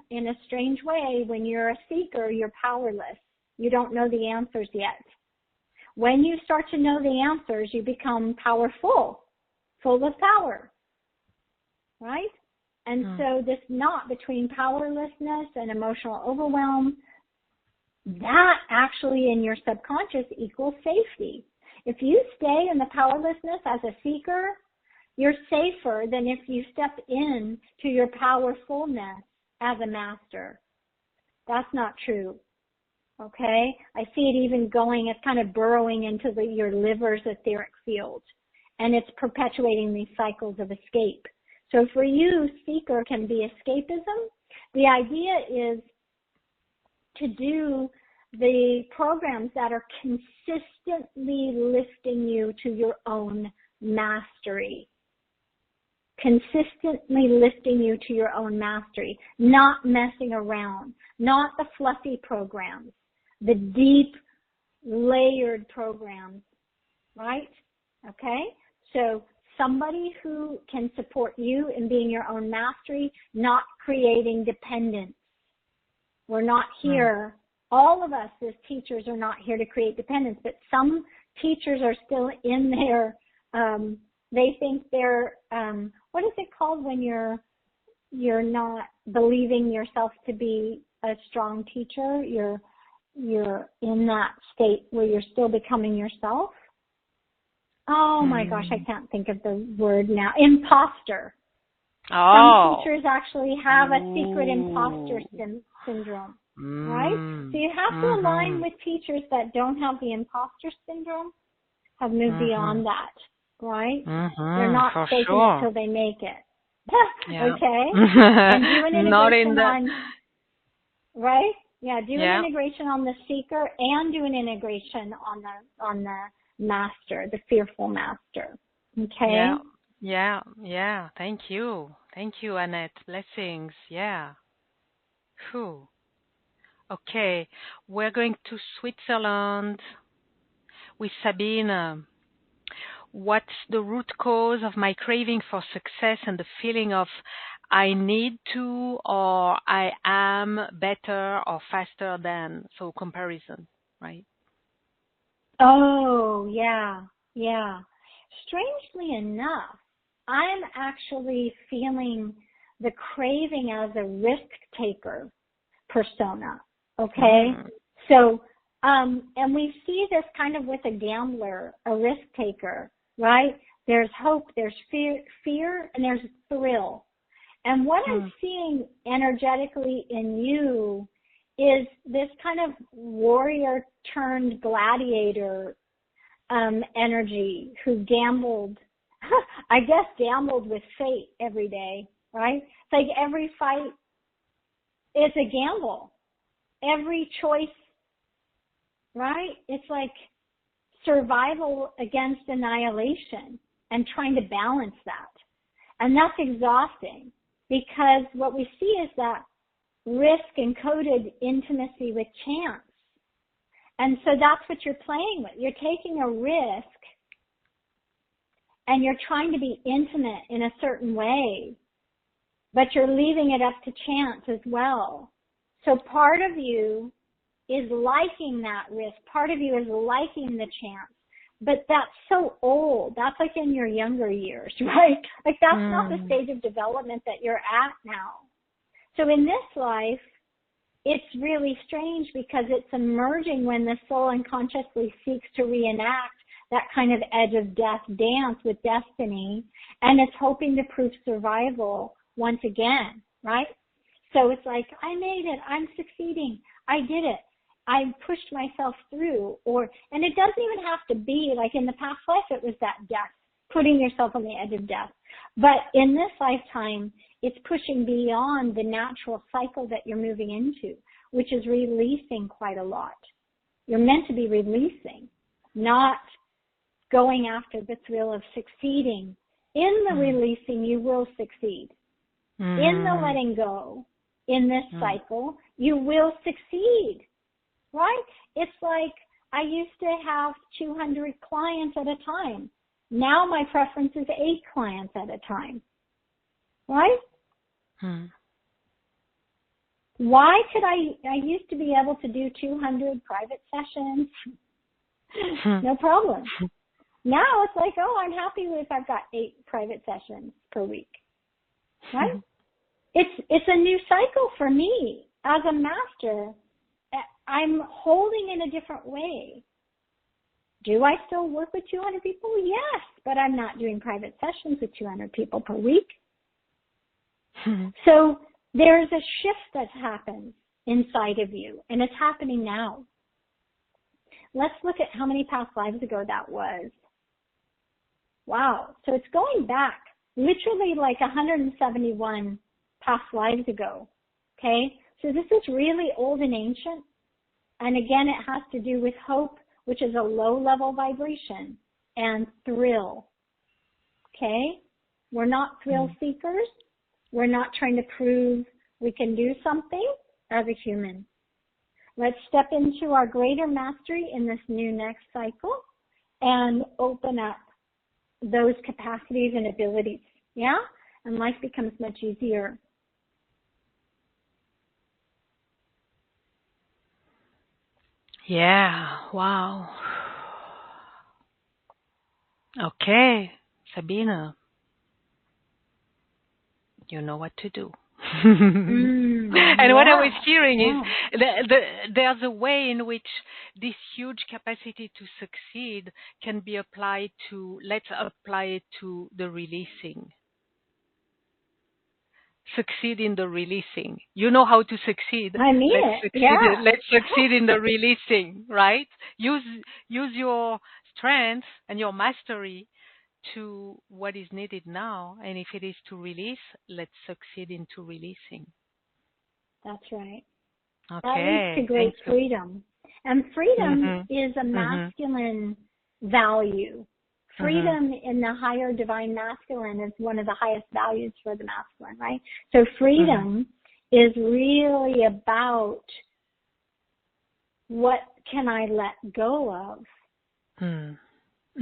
in a strange way, when you're a seeker, you're powerless. You don't know the answers yet. When you start to know the answers, you become powerful, full of power, right? And so this knot between powerlessness and emotional overwhelm, that actually in your subconscious equals safety. If you stay in the powerlessness as a seeker, you're safer than if you step in to your powerfulness as a master. That's not true. Okay? I see it even going, it's kind of burrowing into your liver's etheric field. And it's perpetuating these cycles of escape. So for you, seeker can be escapism. The idea is to do the programs that are consistently lifting you to your own mastery. Consistently lifting you to your own mastery. Not messing around. Not the fluffy programs. The deep, layered programs. Right? Okay? So somebody who can support you in being your own mastery, not creating dependence. We're not here, all of us as teachers are not here to create dependence, but some teachers are still in there, they think they're, what is it called when you're not believing yourself to be a strong teacher? You're in that state where you're still becoming yourself. Oh my gosh, I can't think of the word now. Imposter. Some teachers actually have a secret imposter syndrome, right? So you have to align with teachers that don't have the imposter syndrome, have moved beyond that, right? They're not faking it till they make it. Okay? And do an integration on, right? Yeah, do an integration on the seeker and do an integration on the master, the fearful master. Okay? Yeah. Thank you, Annette. Blessings. Yeah. Whew. Okay, we're going to Switzerland with Sabine. What's the root cause of my craving for success and the feeling of I need to or I am better or faster than? So comparison, right? Oh, yeah. Strangely enough, I'm actually feeling the craving as a risk taker persona. Okay? So, and we see this kind of with a gambler, a risk taker, right? There's hope, there's fear, and there's thrill. And what I'm seeing energetically in you is this kind of warrior turned gladiator energy who gambled with fate every day, right? It's like every fight is a gamble. Every choice, right? It's like survival against annihilation and trying to balance that. And that's exhausting because what we see is that risk encoded intimacy with chance. And so that's what you're playing with. You're taking a risk and you're trying to be intimate in a certain way, but you're leaving it up to chance as well. So part of you is liking that risk. Part of you is liking the chance. But that's so old. That's like in your younger years, right? Like that's not the stage of development that you're at now. So in this life, it's really strange because it's emerging when the soul unconsciously seeks to reenact that kind of edge of death dance with destiny, and it's hoping to prove survival once again, right? So it's like, I made it. I'm succeeding. I did it. I pushed myself through. And it doesn't even have to be like in the past life, it was that death, putting yourself on the edge of death. But in this lifetime, it's pushing beyond the natural cycle that you're moving into, which is releasing quite a lot. You're meant to be releasing, not going after the thrill of succeeding. In the releasing, you will succeed. In the letting go, in this cycle, you will succeed, right? It's like I used to have 200 clients at a time. Now my preference is 8 clients at a time, right? Why could I used to be able to do 200 private sessions, no problem. Now it's like, oh, I'm happy if I've got 8 private sessions per week, right? It's a new cycle for me. As a master, I'm holding in a different way. Do I still work with 200 people? Yes, but I'm not doing private sessions with 200 people per week. So there's a shift that happens inside of you, and it's happening now. Let's look at how many past lives ago that was. Wow. So it's going back literally like 171 past lives ago. Okay? So this is really old and ancient. And again, it has to do with hope, which is a low-level vibration, and thrill. Okay? We're not thrill seekers. We're not trying to prove we can do something as a human. Let's step into our greater mastery in this new next cycle and open up those capacities and abilities. Yeah? And life becomes much easier. Yeah, wow. Okay, Sabina, you know what to do. And what I was hearing is there's a way in which this huge capacity to succeed can be applied to, let's apply it to the releasing. Succeed in the releasing. You know how to succeed. I mean Let's succeed in the releasing, right? Use your strength and your mastery to what is needed now. And if it is to release, let's succeed into releasing. That's right. Okay. That leads to great freedom. And freedom is a masculine value. Freedom in the higher divine masculine is one of the highest values for the masculine, right? So freedom is really about what can I let go of.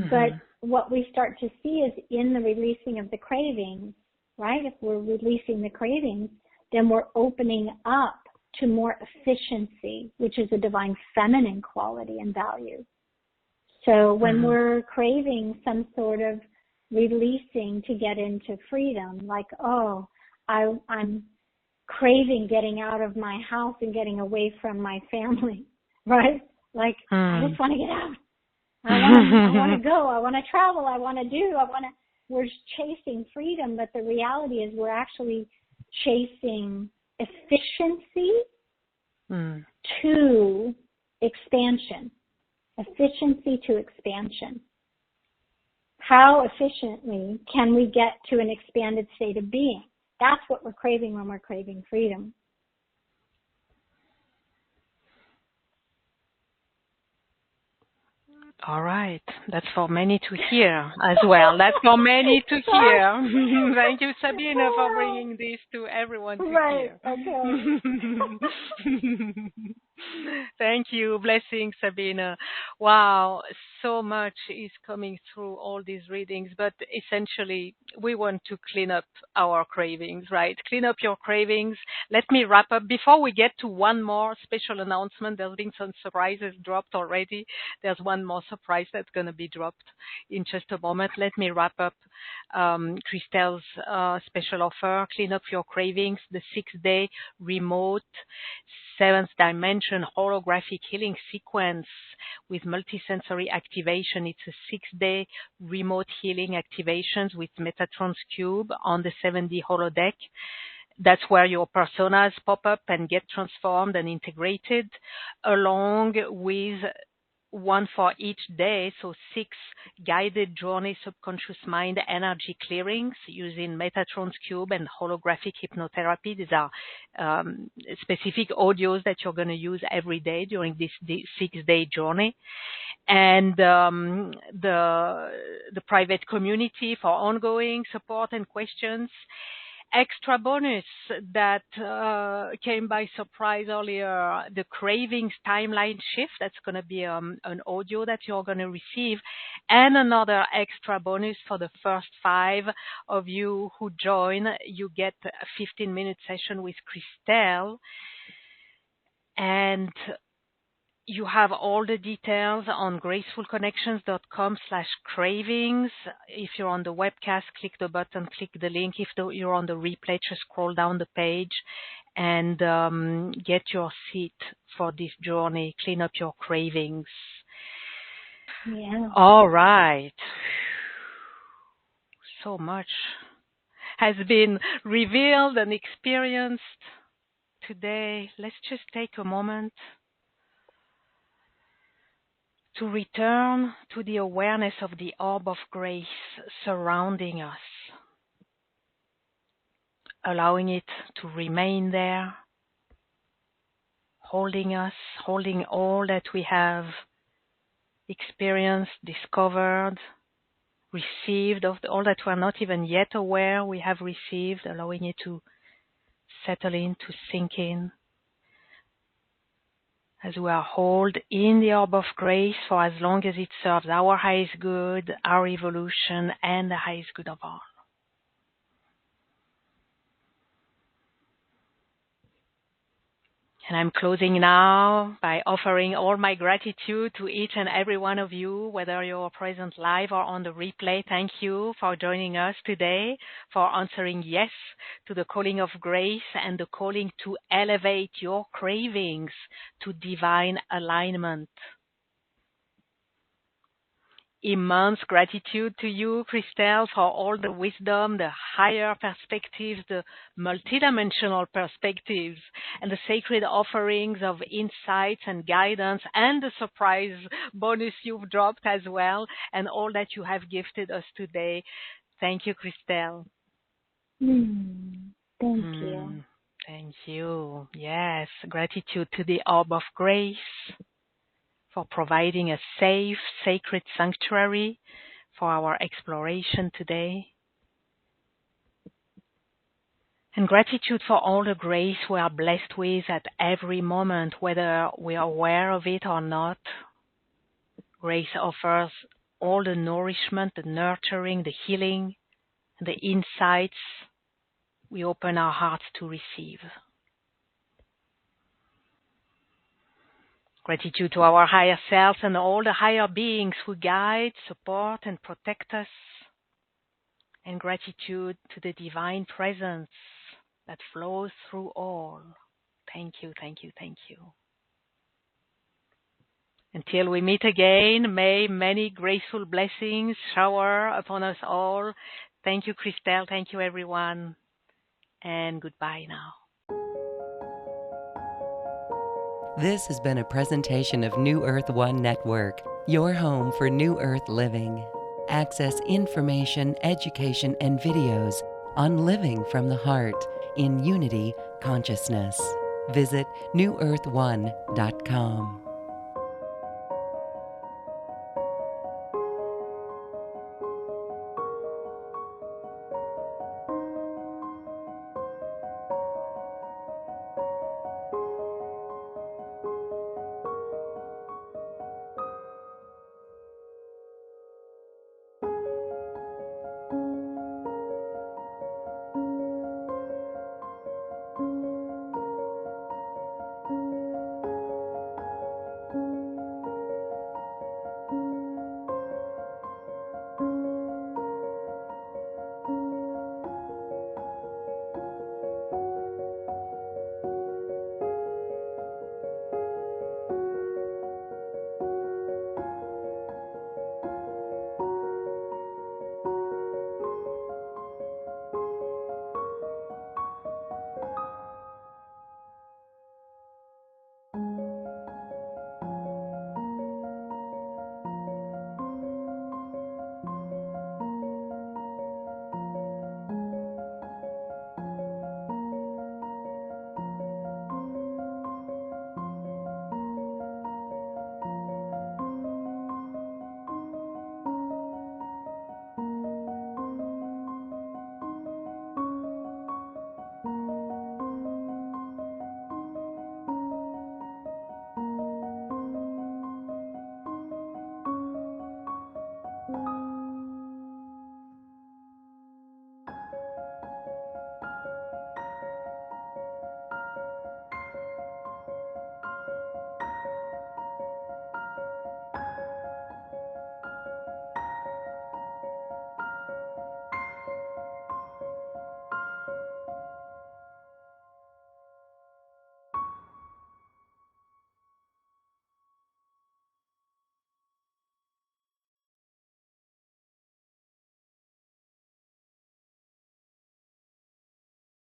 But what we start to see is in the releasing of the cravings, right? If we're releasing the cravings, then we're opening up to more efficiency, which is a divine feminine quality and value. So when we're craving some sort of releasing to get into freedom, like, oh, I'm craving getting out of my house and getting away from my family, right? Like, I just want to get out. I want to go. I want to travel. I want to do. We're chasing freedom, but the reality is we're actually chasing efficiency to expansion. Efficiency to expansion. How efficiently can we get to an expanded state of being? That's what we're craving when we're craving freedom. All right. That's for many to hear as well. That's for many to hear. Thank you, Sabina, for bringing this to everyone to hear. Okay. Thank you. Blessings, Sabina. Wow. So much is coming through all these readings, but essentially we want to clean up our cravings, right? Clean up your cravings. Let me wrap up. Before we get to one more special announcement, there's been some surprises dropped already. There's one more surprise that's going to be dropped in just a moment. Let me wrap up Christel's special offer, Clean Up Your Cravings, the 6-day remote 7th dimension holographic healing sequence with multisensory activation. It's a 6-day remote healing activations with Metatron's Cube on the 7D holodeck. that's where your personas pop up and get transformed and integrated, along with one for each day, so 6 guided journey subconscious mind energy clearings using Metatron's cube and holographic hypnotherapy. These are specific audios that you're going to use every day during this 6-day journey. And the private community for ongoing support and questions. Extra bonus that came by surprise earlier, the Cravings timeline shift. That's going to be an audio that you're going to receive. And another extra bonus for the first 5 of you who join. You get a 15-minute session with Christel. And you have all the details on gracefulconnections.com/cravings. If you're on the webcast, click the button, click the link. If you're on the replay, just scroll down the page and get your seat for this journey. Clean up your cravings. Yeah. All right. So much has been revealed and experienced today. Let's just take a moment to return to the awareness of the orb of grace surrounding us, allowing it to remain there, holding us, holding all that we have experienced, discovered, received, of all that we're not even yet aware we have received, allowing it to settle in, to sink in, as we are held in the orb of grace for as long as it serves our highest good, our evolution, and the highest good of all. And I'm closing now by offering all my gratitude to each and every one of you, whether you're present live or on the replay. Thank you for joining us today, for answering yes to the calling of grace and the calling to elevate your cravings to divine alignment. Immense gratitude to you, Christel, for all the wisdom, the higher perspectives, the multidimensional perspectives, and the sacred offerings of insights and guidance, and the surprise bonus you've dropped as well, and all that you have gifted us today. Thank you, Christel. Thank you. Thank you. Yes, gratitude to the orb of grace for providing a safe, sacred sanctuary for our exploration today. And gratitude for all the grace we are blessed with at every moment, whether we are aware of it or not. Grace offers all the nourishment, the nurturing, the healing, and the insights we open our hearts to receive. Gratitude to our higher selves and all the higher beings who guide, support, and protect us. And gratitude to the divine presence that flows through all. Thank you, thank you, thank you. Until we meet again, may many graceful blessings shower upon us all. Thank you, Christel. Thank you, everyone. And goodbye now. This has been a presentation of New Earth One Network, your home for New Earth living. Access information, education, and videos on living from the heart in unity consciousness. Visit newearth1.com.